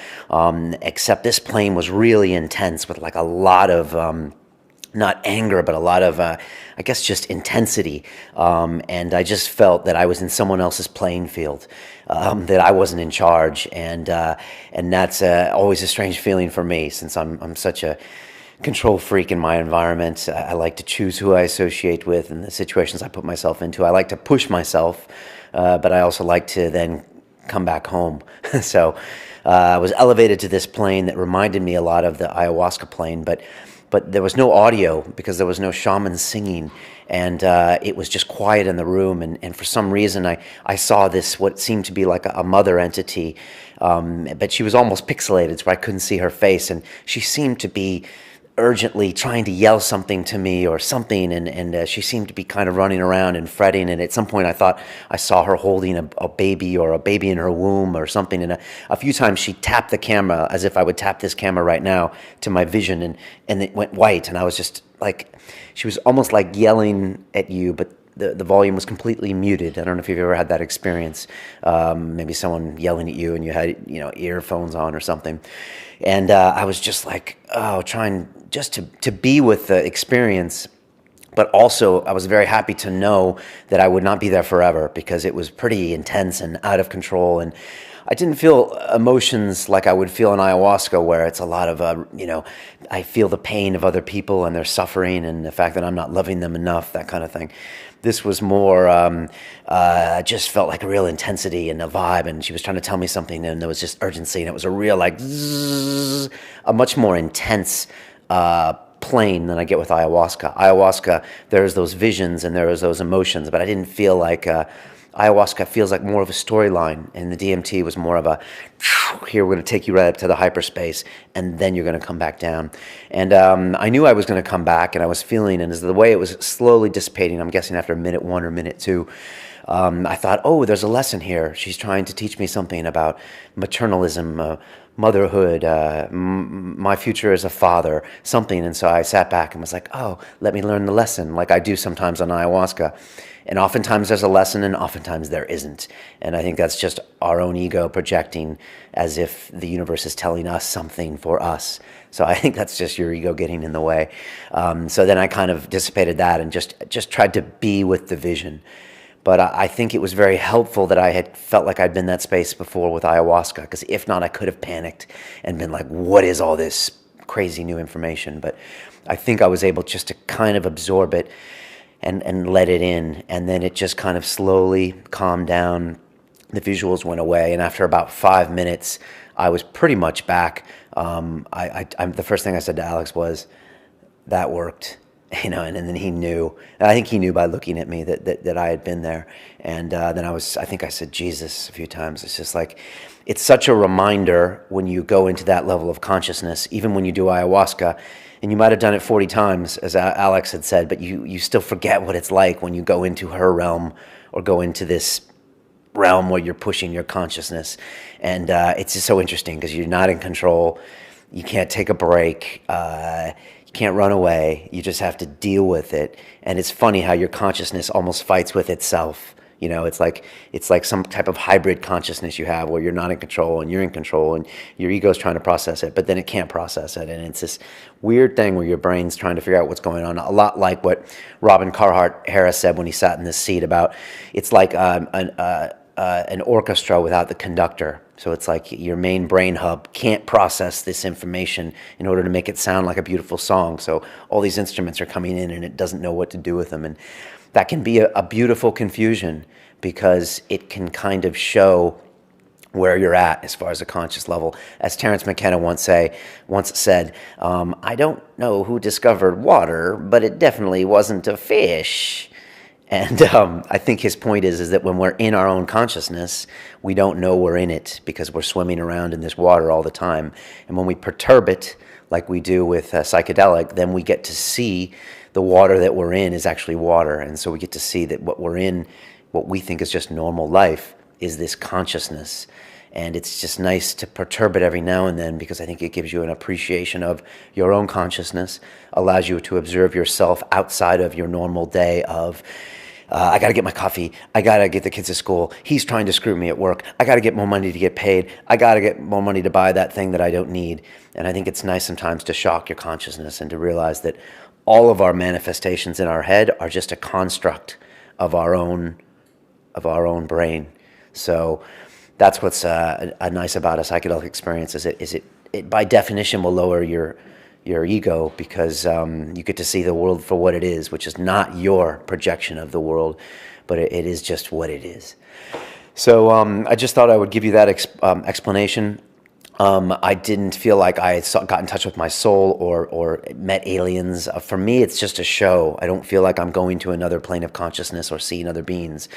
Except this plane was really intense with like a lot of not anger, but a lot of, I guess, just intensity. And I just felt that I was in someone else's playing field, that I wasn't in charge. And that's always a strange feeling for me, since I'm such a control freak in my environment. I like to choose who I associate with and the situations I put myself into. I like to push myself, but I also like to then come back home. So I was elevated to this plane that reminded me a lot of the ayahuasca plane, but there was no audio because there was no shaman singing, and it was just quiet in the room. And for some reason, I saw this, what seemed to be like a mother entity, but she was almost pixelated, so I couldn't see her face, and she seemed to be urgently trying to yell something to me or something, and she seemed to be kind of running around and fretting, and at some point I thought I saw her holding a baby, or a baby in her womb or something, and a few times she tapped the camera as if I would tap this camera right now to my vision, and it went white, and I was just like, she was almost like yelling at you, but the volume was completely muted. I don't know if you've ever had that experience. Maybe someone yelling at you and you had earphones on or something. And I was just like, trying just to be with the experience. But also I was very happy to know that I would not be there forever, because it was pretty intense and out of control. And I didn't feel emotions like I would feel in ayahuasca, where it's a lot of, I feel the pain of other people and their suffering and the fact that I'm not loving them enough, that kind of thing. This was more, just felt like a real intensity and a vibe, and she was trying to tell me something, and there was just urgency, and it was a real, like, zzz, a much more intense plane than I get with ayahuasca. Ayahuasca, there's those visions and there's those emotions, but I didn't feel like, ayahuasca feels like more of a storyline, and the DMT was more of a, here, we're going to take you right up to the hyperspace, and then you're going to come back down. And I knew I was going to come back, and I was feeling, and as the way it was slowly dissipating, I'm guessing after minute 1 or minute 2, I thought, oh, there's a lesson here. She's trying to teach me something about maternalism, motherhood, my future as a father, something. And so I sat back and was like, oh, let me learn the lesson, like I do sometimes on ayahuasca. And oftentimes there's a lesson, and oftentimes there isn't. And I think that's just our own ego projecting as if the universe is telling us something for us. So I think that's just your ego getting in the way. So then I kind of dissipated that and just tried to be with the vision. But I think it was very helpful that I had felt like I'd been in that space before with ayahuasca, because if not, I could have panicked and been like, what is all this crazy new information? But I think I was able just to kind of absorb it and let it in, and then it just kind of slowly calmed down. The visuals went away, and after about 5 minutes, I was pretty much back. The first thing I said to Alex was, that worked. And then he knew. I think he knew by looking at me that I had been there. And then I think I said Jesus a few times. It's just like, it's such a reminder when you go into that level of consciousness, even when you do ayahuasca, and you might have done it 40 times, as Alex had said, but you still forget what it's like when you go into her realm, or go into this realm where you're pushing your consciousness. And it's just so interesting, because you're not in control. You can't take a break. You can't run away. You just have to deal with it. And it's funny how your consciousness almost fights with itself. It's like some type of hybrid consciousness you have, where you're not in control and you're in control, and your ego's trying to process it, but then it can't process it. And it's this weird thing where your brain's trying to figure out what's going on. A lot like what Robin Carhart Harris said when he sat in this seat about, it's like an orchestra without the conductor. So it's like your main brain hub can't process this information in order to make it sound like a beautiful song. So all these instruments are coming in, and it doesn't know what to do with them. And that can be a beautiful confusion, because it can kind of show where you're at as far as a conscious level. As Terence McKenna once said, I don't know who discovered water, but it definitely wasn't a fish. And I think his point is that when we're in our own consciousness, we don't know we're in it, because we're swimming around in this water all the time. And when we perturb it, like we do with psychedelic, then we get to see the water that we're in is actually water. And so we get to see that what we're in, what we think is just normal life, is this consciousness. And it's just nice to perturb it every now and then, because I think it gives you an appreciation of your own consciousness, allows you to observe yourself outside of your normal day of, I got to get my coffee, I got to get the kids to school, he's trying to screw me at work, I got to get more money to get paid, I got to get more money to buy that thing that I don't need. And I think it's nice sometimes to shock your consciousness and to realize that all of our manifestations in our head are just a construct of our own brain. So that's what's nice about a psychedelic experience, is it by definition will lower your ego, because you get to see the world for what it is, which is not your projection of the world, but it is just what it is. So I just thought I would give you that explanation. I didn't feel like I got in touch with my soul or met aliens. For me, it's just a show. I don't feel like I'm going to another plane of consciousness or seeing other beings.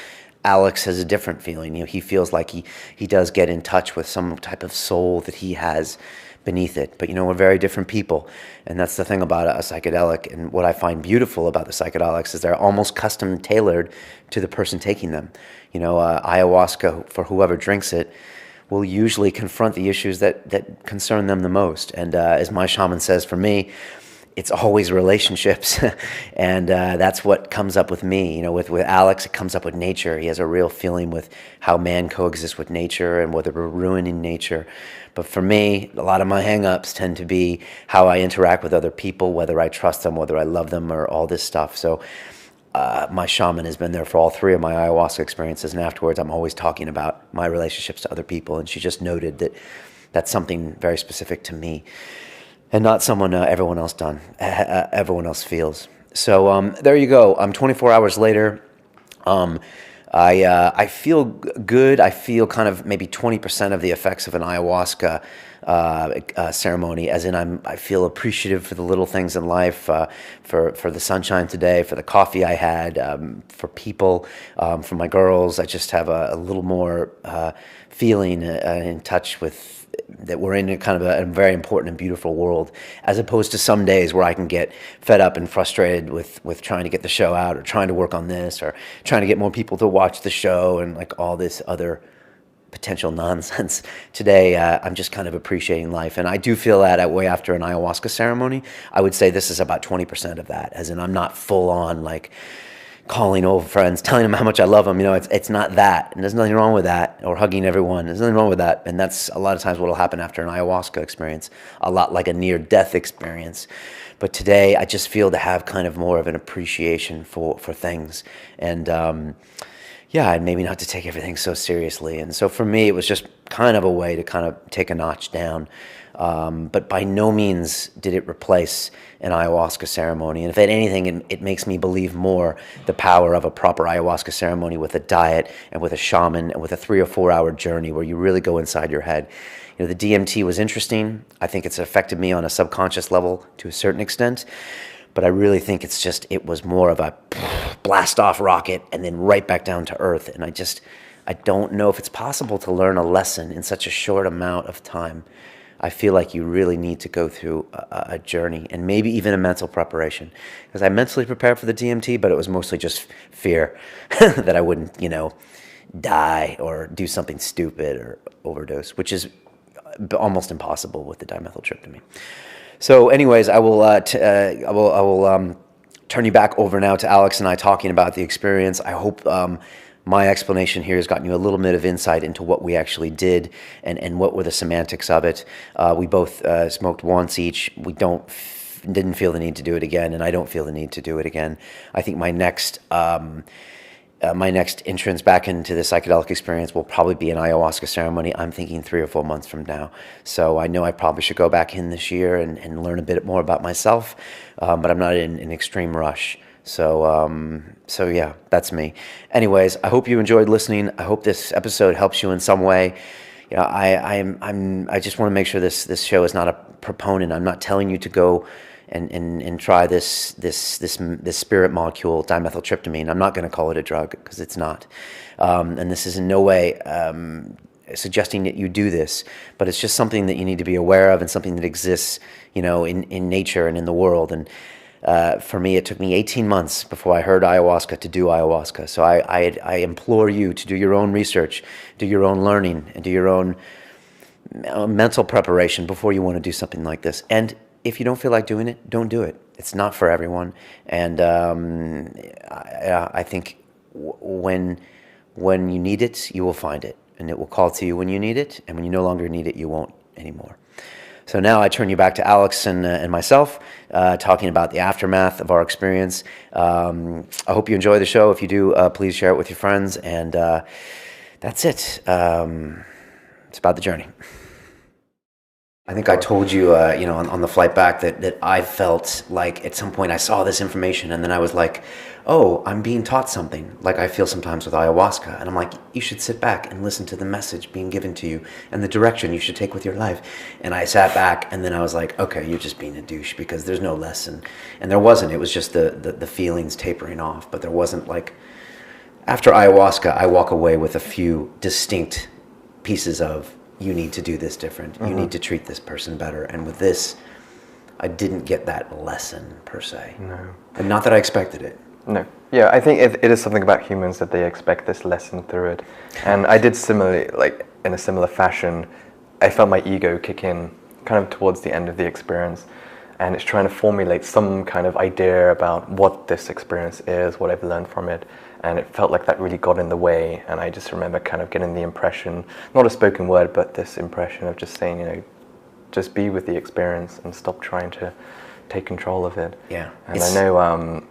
Alex has a different feeling. He feels like he does get in touch with some type of soul that he has beneath it. But we're very different people, and that's the thing about a psychedelic. And what I find beautiful about the psychedelics is they're almost custom tailored to the person taking them. Ayahuasca, for whoever drinks it, will usually confront the issues that concern them the most. And as my shaman says, for me, it's always relationships. And that's what comes up with me. With Alex, it comes up with nature. He has a real feeling with how man coexists with nature and whether we're ruining nature. But for me, a lot of my hang-ups tend to be how I interact with other people, whether I trust them, whether I love them, or all this stuff. So my shaman has been there for all three of my ayahuasca experiences, and afterwards I'm always talking about my relationships to other people, and she just noted that that's something very specific to me and not someone everyone else feels. So there you go. 24 hours later, I feel good. I feel kind of maybe 20% of the effects of an ayahuasca ceremony, as in I feel appreciative for the little things in life, for the sunshine today, for the coffee I had, for people, for my girls. I just have a little more feeling in touch with that we're in a kind of a very important and beautiful world, as opposed to some days where I can get fed up and frustrated with trying to get the show out, or trying to work on this, or trying to get more people to watch the show, and like all this other potential nonsense. Today, I'm just kind of appreciating life. And I do feel that way after an ayahuasca ceremony. I would say this is about 20% of that, as in I'm not full on like calling old friends, telling them how much I love them. It's not that. And there's nothing wrong with that. Or hugging everyone. There's nothing wrong with that. And that's a lot of times what will happen after an ayahuasca experience. A lot like a near-death experience. But today, I just feel to have kind of more of an appreciation for things. And and maybe not to take everything so seriously. And so for me, it was just kind of a way to kind of take a notch down. But by no means did it replace an ayahuasca ceremony. And if anything, it makes me believe more the power of a proper ayahuasca ceremony with a diet and with a shaman and with a 3 or 4 hour journey where you really go inside your head. The DMT was interesting. I think it's affected me on a subconscious level to a certain extent. But I really think it was more of a blast off rocket and then right back down to earth. And I don't know if it's possible to learn a lesson in such a short amount of time. I feel like you really need to go through a journey, and maybe even a mental preparation. Because I mentally prepared for the DMT, but it was mostly just fear that I wouldn't, die or do something stupid or overdose, which is almost impossible with the dimethyltryptamine. So anyways, I will turn you back over now to Alex and I talking about the experience. I hope my explanation here has gotten you a little bit of insight into what we actually did and what were the semantics of it. We both smoked once each. We didn't feel the need to do it again, and I don't feel the need to do it again. I think my next entrance back into the psychedelic experience will probably be an ayahuasca ceremony. I'm thinking 3 or 4 months from now. So I know I probably should go back in this year and learn a bit more about myself, but I'm not in an extreme rush. So yeah, that's me. Anyways, I hope you enjoyed listening. I hope this episode helps you in some way. I just want to make sure this show is not a proponent. I'm not telling you to go and try this spirit molecule, dimethyltryptamine. I'm not going to call it a drug because it's not. And this is in no way suggesting that you do this, but it's just something that you need to be aware of and something that exists, in nature and in the world. And For me, it took me 18 months before I heard ayahuasca to do ayahuasca. So I implore you to do your own research, do your own learning, and do your own mental preparation before you want to do something like this. And if you don't feel like doing it, don't do it. It's not for everyone. And I think when you need it, you will find it. And it will call to you when you need it. And when you no longer need it, you won't anymore. So now I turn you back to Alex and myself, talking about the aftermath of our experience. I hope you enjoy the show. If you do, please share it with your friends. And that's it. It's about the journey. I think I told you, on the flight back that I felt like at some point I saw this information and then I was like, oh, I'm being taught something, like I feel sometimes with ayahuasca. And I'm like, you should sit back and listen to the message being given to you and the direction you should take with your life. And I sat back and then I was like, okay, you're just being a douche because there's no lesson. And there wasn't. It was just the feelings tapering off. But there wasn't like, after ayahuasca, I walk away with a few distinct pieces of, you need to do this different. You need to treat this person better. And with this, I didn't get that lesson per se. No. And not that I expected it. No. Yeah, I think it is something about humans that they expect this lesson through it. And I did similarly, like in a similar fashion, I felt my ego kick in kind of towards the end of the experience. And it's trying to formulate some kind of idea about what this experience is, what I've learned from it. And it felt like that really got in the way. And I just remember kind of getting the impression, not a spoken word, but this impression of just saying, just be with the experience and stop trying to take control of it. Yeah. And I know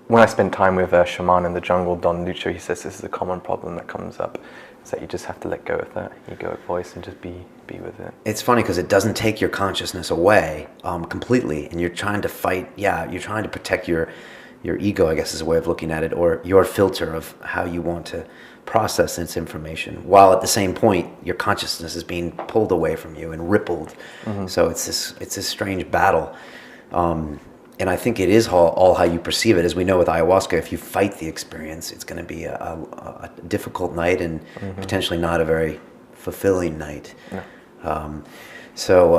when I spend time with a shaman in the jungle, Don Lucho, he says this is a common problem that comes up. Is that you just have to let go of that egoic voice and just be with it. It's funny because it doesn't take your consciousness away completely. And you're trying to fight, you're trying to protect your ego, I guess is a way of looking at it, or your filter of how you want to process this information, while at the same point your consciousness is being pulled away from you and rippled. So it's this strange battle, and I think it is all how you perceive it. As we know with ayahuasca, if you fight the experience, it's going to be a difficult night and potentially not a very fulfilling night. So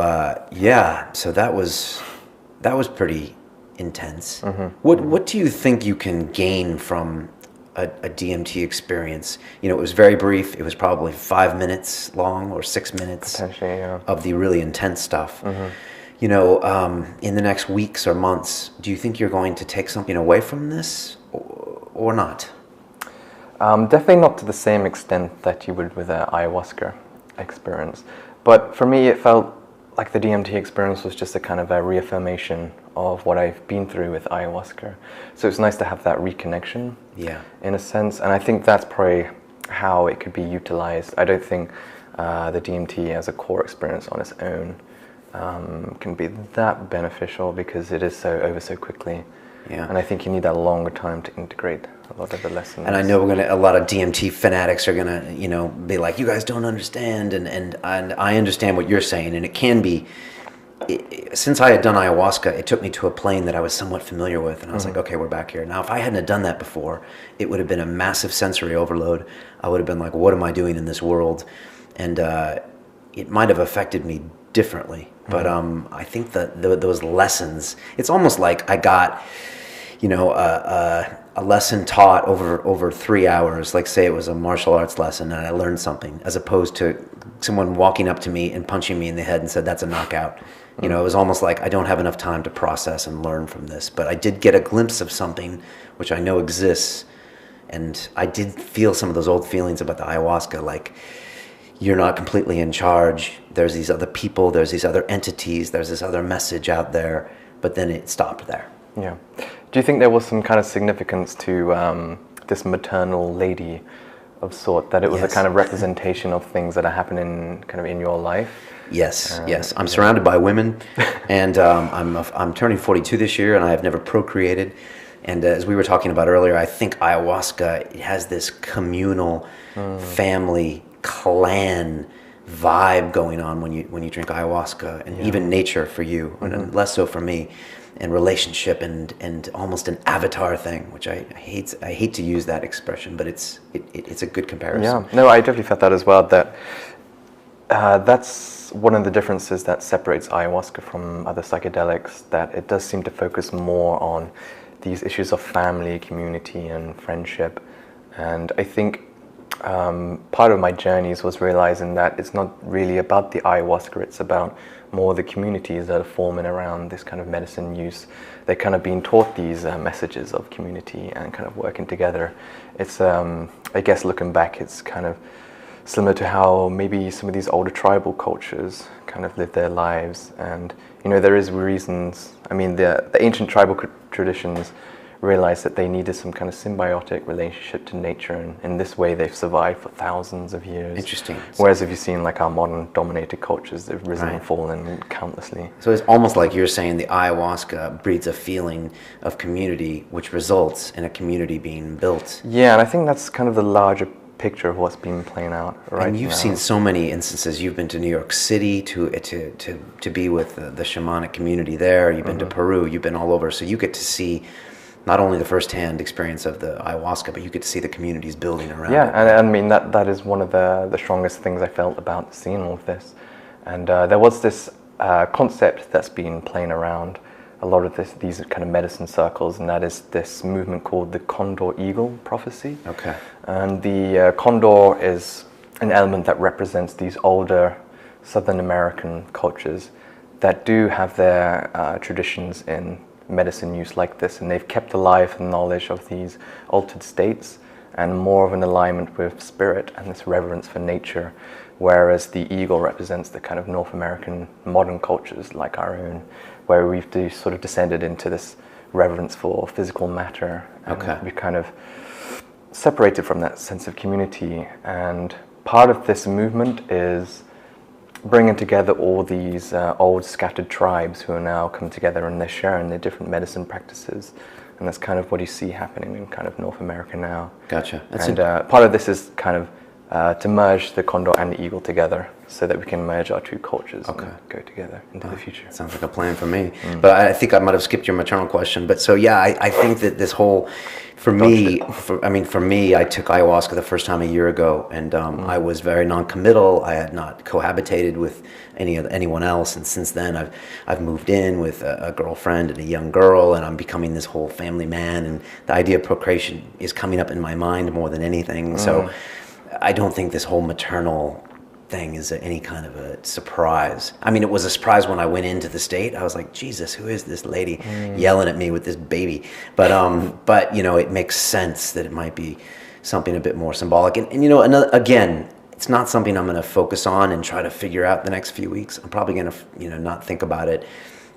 that was pretty intense. What do you think you can gain from a DMT experience? It was very brief. It was probably 5 minutes long or 6 minutes potentially, of the really intense stuff. In the next weeks or months, do you think you're going to take something away from this or not? Definitely not to the same extent that you would with an ayahuasca experience. But for me, it felt like the DMT experience was just a kind of a reaffirmation of what I've been through with ayahuasca. So it's nice to have that reconnection, in a sense. And I think that's probably how it could be utilized. I don't think the DMT as a core experience on its own can be that beneficial because it is over so quickly. And I think you need that longer time to integrate a lot of the lessons. And I know a lot of DMT fanatics are gonna, be like, you guys don't understand, and I understand what you're saying, and it can be. Since I had done ayahuasca, it took me to a plane that I was somewhat familiar with, and I was like, okay, we're back here. Now, if I hadn't done that before, it would have been a massive sensory overload. I would have been like, what am I doing in this world? And it might have affected me differently. But I think that those lessons, it's almost like I got, a lesson taught over 3 hours. Like say it was a martial arts lesson and I learned something, as opposed to someone walking up to me and punching me in the head and said, that's a knockout. It was almost like I don't have enough time to process and learn from this. But I did get a glimpse of something which I know exists. And I did feel some of those old feelings about the ayahuasca, like you're not completely in charge. There's these other people, there's these other entities, there's this other message out there. But then it stopped there. Yeah. Do you think there was some kind of significance to this maternal lady of sort, that it was a kind of representation of things that are happening kind of in your life? Yes, yes. I'm surrounded by women, and I'm turning 42 this year, and I have never procreated. And as we were talking about earlier, I think ayahuasca has this communal, family, clan vibe going on when you drink ayahuasca, and even nature for you, and less so for me, and relationship and almost an avatar thing, which I hate to use that expression, but it's a good comparison. Yeah, no, I definitely felt that as well. That That's one of the differences that separates ayahuasca from other psychedelics, that it does seem to focus more on these issues of family, community, and friendship. And I think part of my journeys was realizing that it's not really about the ayahuasca, it's about more the communities that are forming around this kind of medicine use. They're kind of being taught these messages of community and kind of working together. It's, I guess looking back, it's kind of similar to how maybe some of these older tribal cultures kind of live their lives. And, you know, there is reasons, I mean, the ancient tribal traditions realized that they needed some kind of symbiotic relationship to nature, and in this way they've survived for thousands of years. Interesting. Whereas if you've seen like our modern dominated cultures, they've risen and fallen countlessly. So it's almost like you're saying the ayahuasca breeds a feeling of community, which results in a community being built. Yeah, and I think that's kind of the larger picture of what's been playing out right now. And you've seen so many instances. You've been to New York City to be with the shamanic community there. You've been to Peru. You've been all over. So you get to see not only the first-hand experience of the ayahuasca, but you get to see the communities building around it. Yeah, and I mean, that is one of the strongest things I felt about seeing all of this. And there was this concept that's been playing around a lot of these kind of medicine circles, and that is this movement called the condor-eagle prophecy. Okay. And the condor is an element that represents these older Southern American cultures that do have their traditions in medicine use like this, and they've kept alive the knowledge of these altered states and more of an alignment with spirit and this reverence for nature, whereas the eagle represents the kind of North American modern cultures like our own, where we've sort of descended into this reverence for physical matter, and we've kind of separated from that sense of community. And part of this movement is bringing together all these old scattered tribes who are now come together, and they're sharing their different medicine practices. And that's kind of what you see happening in kind of North America now. Gotcha. And part of this is kind of to merge the condor and the eagle together so that we can merge our two cultures and go together into the future. Sounds like a plan for me. But I think I might have skipped your maternal question. But so, yeah, I think that this whole, for me, I took ayahuasca the first time a year ago, and I was very non-committal. I had not cohabitated with anyone else, and since then I've moved in with a girlfriend and a young girl, and I'm becoming this whole family man, and the idea of procreation is coming up in my mind more than anything. So I don't think this whole maternal thing is any kind of a surprise. I mean, it was a surprise when I went into the state. I was like, Jesus, who is this lady yelling at me with this baby? But you know, it makes sense that it might be something a bit more symbolic. And you know, again, it's not something I'm going to focus on and try to figure out the next few weeks. I'm probably going to, you know, not think about it.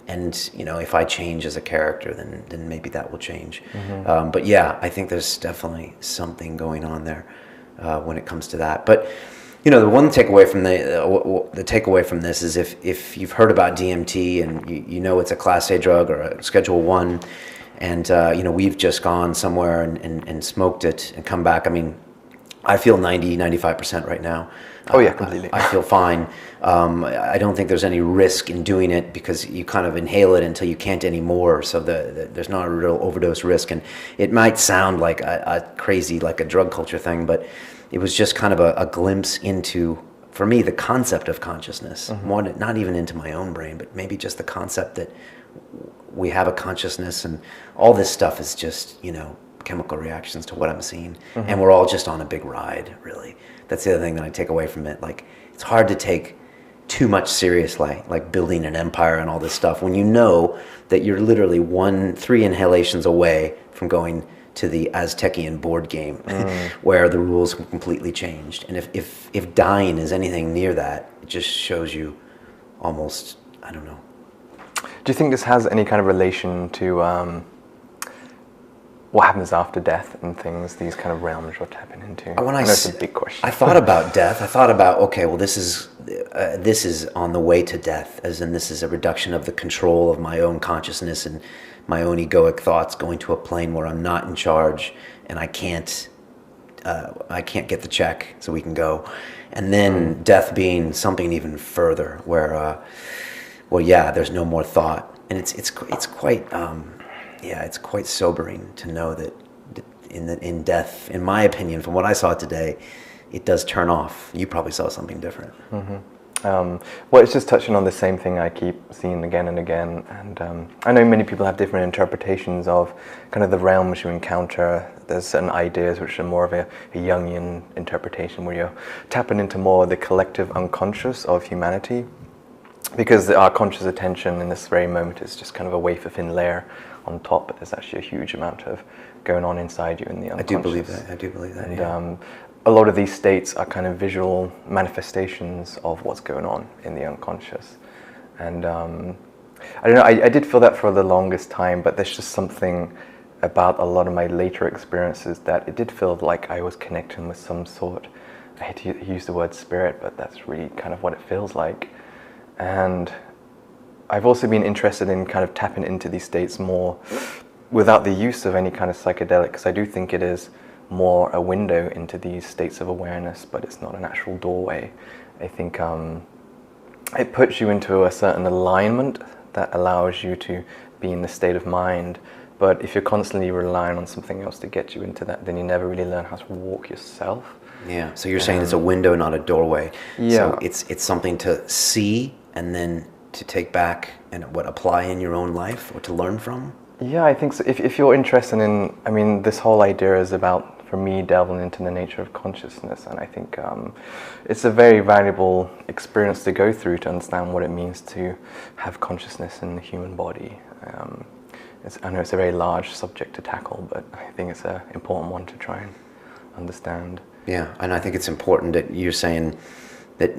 And you know, if I change as a character, then maybe that will change. But yeah, I think there's definitely something going on there when it comes to that. But you know, the one takeaway from the takeaway from this is if you've heard about DMT and you know it's a Class A drug or a Schedule 1, and you know, we've just gone somewhere and smoked it and come back. I mean, I feel 95% right now. Oh yeah, completely. I feel fine. I don't think there's any risk in doing it because you kind of inhale it until you can't anymore. So there's not a real overdose risk. And it might sound like a crazy, like a drug culture thing, but it was just kind of a glimpse into, for me, the concept of consciousness. Not even into my own brain, but maybe just the concept that we have a consciousness, and all this stuff is just, you know, chemical reactions to what I'm seeing. And we're all just on a big ride, really. That's the other thing that I take away from it. Like, it's hard to take too much seriously, like building an empire and all this stuff, when you know that you're literally 3 inhalations away from going to the Aztecian board game where the rules completely changed. And if dying is anything near that, it just shows you almost, I don't know. Do you think this has any kind of relation to what happens after death and things, these kind of realms you're tapping into? I know it's a big question. I thought about death. I thought about, okay, well, this is on the way to death, as in this is a reduction of the control of my own consciousness and my own egoic thoughts, going to a plane where I'm not in charge and I can't get the check so we can go. And then death being something even further where, well, yeah, there's no more thought. And it's quite, it's quite sobering to know that in death, in my opinion, from what I saw today, it does turn off. You probably saw something different. Well, it's just touching on the same thing I keep seeing again and again, and I know many people have different interpretations of kind of the realms you encounter. There's certain ideas which are more of a Jungian interpretation, where you're tapping into more the collective unconscious of humanity, because our conscious attention in this very moment is just kind of a wafer-thin layer on top, but there's actually a huge amount of going on inside you in the unconscious. I do believe that. And a lot of these states are kind of visual manifestations of what's going on in the unconscious. And I don't know, I did feel that for the longest time, but there's just something about a lot of my later experiences that it did feel like I was connecting with some sort, I hate to use the word spirit, but that's really kind of what it feels like. And I've also been interested in kind of tapping into these states more without the use of any kind of psychedelic, because I do think it is more a window into these states of awareness, but it's not an actual doorway. I think it puts you into a certain alignment that allows you to be in the state of mind, but if you're constantly relying on something else to get you into that, then you never really learn how to walk yourself. Yeah, so you're saying it's a window, not a doorway. Yeah. So it's something to see and then to take back and apply in your own life or to learn from? Yeah, I think so. If you're interested in, I mean, this whole idea is about, for me, delving into the nature of consciousness, and I think it's a very valuable experience to go through to understand what it means to have consciousness in the human body. I know it's a very large subject to tackle, but I think it's an important one to try and understand. Yeah, and I think it's important that you're saying that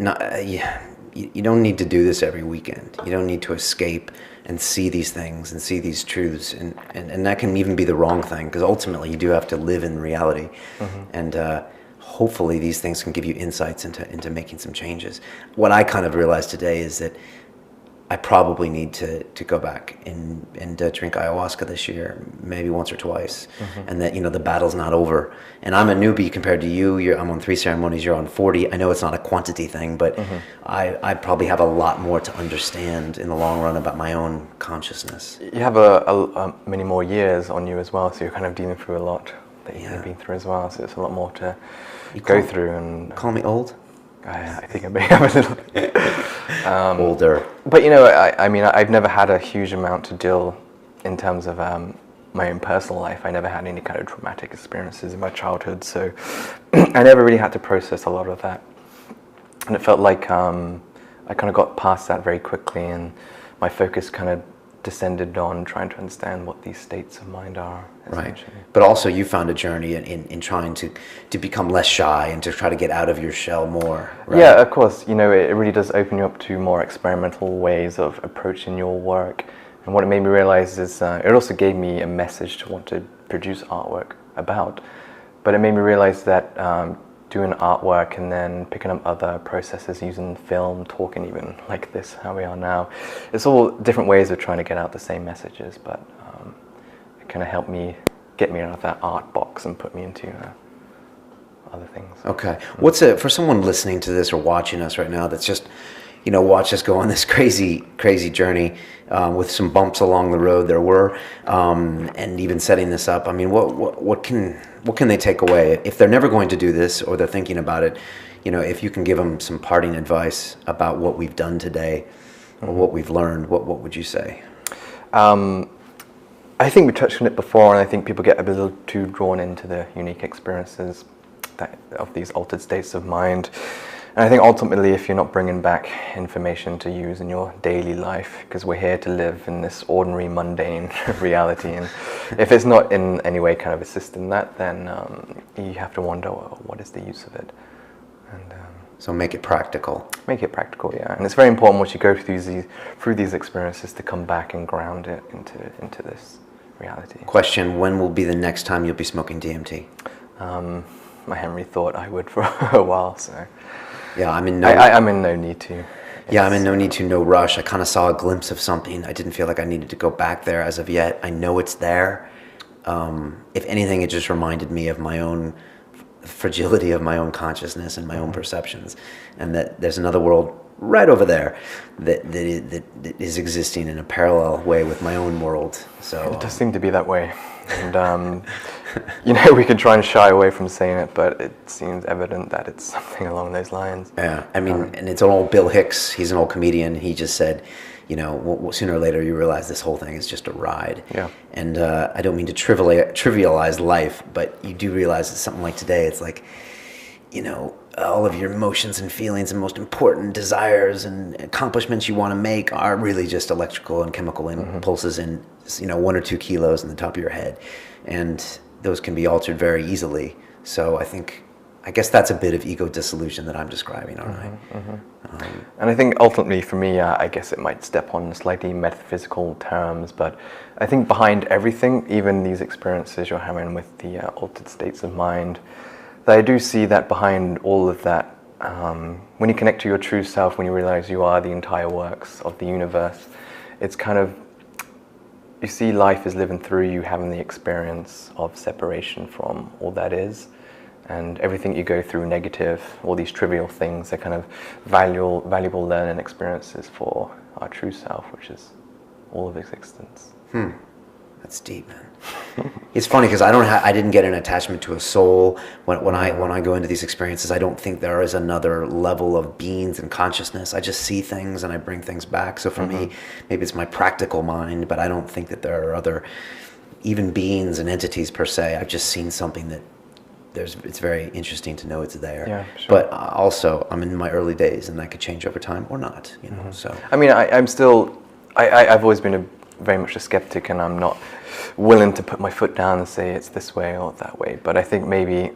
you don't need to do this every weekend. You don't need to escape and see these things and see these truths, and that can even be the wrong thing, because ultimately you do have to live in reality. Mm-hmm. And hopefully these things can give you insights into making some changes. What I kind of realized today is that I probably need to go back and drink ayahuasca this year, maybe once or twice, mm-hmm. and that, you know, the battle's not over. And I'm a newbie compared to you. I'm on 3 ceremonies, you're on 40. I know it's not a quantity thing, but mm-hmm. I probably have a lot more to understand in the long run about my own consciousness. You have many more years on you as well, so you're kind of dealing through a lot that you've been through as well, so it's a lot more to go through. And call me old? I think I may have a little bit. Older. But, you know, I mean, I've never had a huge amount to deal in terms of my own personal life. I never had any kind of traumatic experiences in my childhood, so I never really had to process a lot of that. And it felt like I kind of got past that very quickly, and my focus kind of descended on trying to understand what these states of mind are. Right. But also you found a journey in trying to become less shy and to try to get out of your shell more. Right? Yeah, of course. You know, it really does open you up to more experimental ways of approaching your work. And what it made me realize is it also gave me a message to want to produce artwork about. But it made me realize that doing artwork and then picking up other processes using film, talking even like this, how we are now, it's all different ways of trying to get out the same messages, but it kind of helped me get me out of that art box and put me into other things. Okay. For someone listening to this or watching us right now that's just, you know, watch us go on this crazy journey with some bumps along the road there were, and even setting this up, I mean, what can they take away if they're never going to do this or they're thinking about it? You know, if you can give them some parting advice about what we've done today or what we've learned, what would you say? I think we touched on it before, and I think people get a little too drawn into the unique experiences of these altered states of mind. And I think ultimately, if you're not bringing back information to use in your daily life, because we're here to live in this ordinary, mundane reality, and if it's not in any way kind of assisting that, then you have to wonder, well, what is the use of it? And so make it practical. Make it practical, yeah. And it's very important once you go through these experiences to come back and ground it into this reality. Question: when will be the next time you'll be smoking DMT? My Henry thought I would for a while, so. Yeah, I'm in no need to. I'm in no need to, no rush. I kind of saw a glimpse of something. I didn't feel like I needed to go back there as of yet. I know it's there. If anything, it just reminded me of my own fragility of my own consciousness and my own perceptions, and that there's another world right over there that is existing in a parallel way with my own world. So it does seem to be that way, and we could try and shy away from saying it, but it seems evident that it's something along those lines. Yeah, I mean, and it's an old Bill Hicks. He's an old comedian. He just said, sooner or later you realize this whole thing is just a ride. Yeah. And I don't mean to trivialize life, but you do realize that something like today, it's like, all of your emotions and feelings and most important desires and accomplishments you want to make are really just electrical and chemical impulses in 1 or 2 kilos in the top of your head, and those can be altered very easily. So I guess that's a bit of ego dissolution that I'm describing, all right? And I think ultimately for me, I guess it might step on slightly metaphysical terms, but I think behind everything, even these experiences you're having with the altered states of mind, that I do see that behind all of that, when you connect to your true self, when you realize you are the entire works of the universe, it's kind of, you see life is living through you, having the experience of separation from all that is, and everything you go through negative, all these trivial things, are kind of valuable learning experiences for our true self, which is all of existence. That's deep, man. It's funny because I didn't get an attachment to a soul when I go into these experiences. I don't think there is another level of beings and consciousness. I just see things and I bring things back. So for me, maybe it's my practical mind, but I don't think that there are other even beings and entities per se. I've just seen something that it's very interesting to know it's there. Yeah, sure. But also I'm in my early days and that could change over time or not. So I mean, I've always been very much a skeptic, and I'm not willing to put my foot down and say it's this way or that way. But I think maybe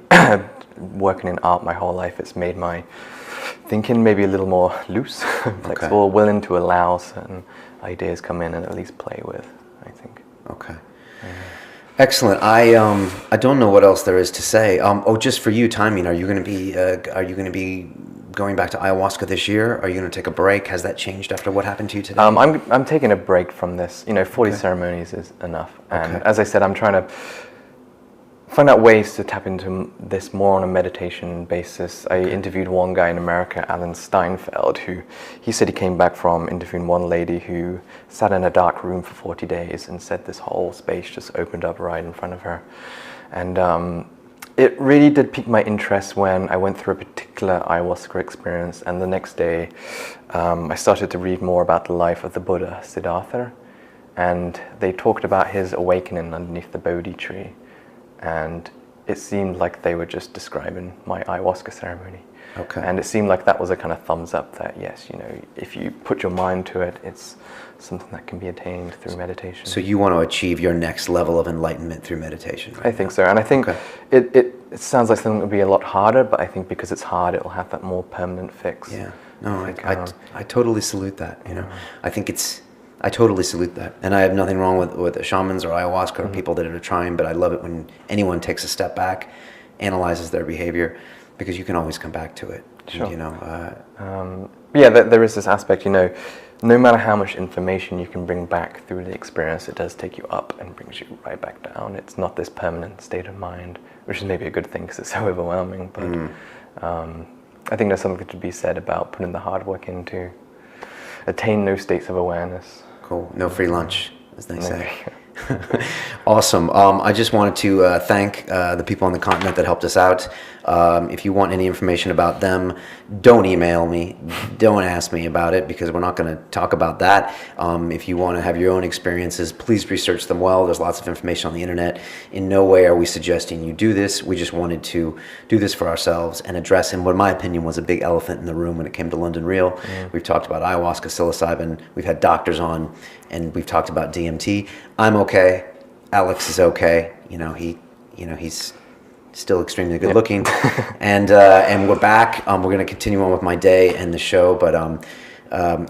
working in art my whole life, it's made my thinking maybe a little more loose, flexible, willing to allow certain ideas come in and at least play with, I think. Okay. Excellent. I don't know what else there is to say. Just for you, timing. Are you going to be going back to ayahuasca this year? Are you going to take a break? Has that changed after what happened to you today? I'm taking a break from this. 40 ceremonies is enough. And as I said, I'm trying to find out ways to tap into this more on a meditation basis. I interviewed one guy in America, Alan Steinfeld, he said he came back from interviewing one lady who sat in a dark room for 40 days and said this whole space just opened up right in front of her. And it really did pique my interest when I went through a particular ayahuasca experience, and the next day I started to read more about the life of the Buddha, Siddhartha, and they talked about his awakening underneath the Bodhi tree. And it seemed like they were just describing my ayahuasca ceremony. Okay. And it seemed like that was a kind of thumbs up that, yes, if you put your mind to it, it's something that can be attained through meditation. So you want to achieve your next level of enlightenment through meditation, right? I think so. And I think it sounds like something that would be a lot harder, but I think because it's hard, it'll have that more permanent fix. Yeah. No, I totally salute that. I totally salute that. And I have nothing wrong with the shamans or ayahuasca or people that are trying, but I love it when anyone takes a step back, analyzes their behavior, because you can always come back to it. Sure. And, there is this aspect, no matter how much information you can bring back through the experience, it does take you up and brings you right back down. It's not this permanent state of mind, which is maybe a good thing because it's so overwhelming. But I think there's something to be said about putting the hard work in to attain those states of awareness. Cool. No free lunch, as they say. Awesome. I just wanted to thank the people on the continent that helped us out. If you want any information about them, don't email me. Don't ask me about it because we're not going to talk about that. If you want to have your own experiences, please research them well. There's lots of information on the internet. In no way are we suggesting you do this. We just wanted to do this for ourselves and address what my opinion was a big elephant in the room when it came to London Real. We've talked about ayahuasca, psilocybin. We've had doctors on, and we've talked about DMT. I'm okay. Alex is okay. He's still extremely good looking, and we're back. We're going to continue on with my day and the show, but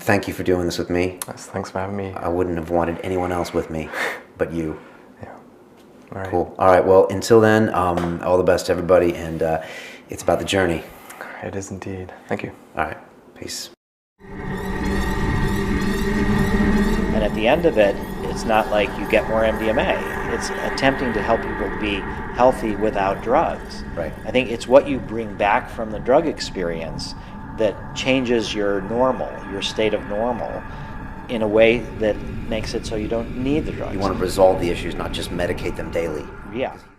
thank you for doing this with me. Yes, thanks for having me. I wouldn't have wanted anyone else with me but you. Yeah. All right. Cool. All right. Well, until then, all the best to everybody, and it's about the journey. It is indeed. Thank you. All right. Peace. And at the end of it, it's not like you get more MDMA. It's attempting to help people be healthy without drugs. Right. I think it's what you bring back from the drug experience that changes your state of normal, in a way that makes it so you don't need the drugs. You want to resolve the issues, not just medicate them daily. Yeah.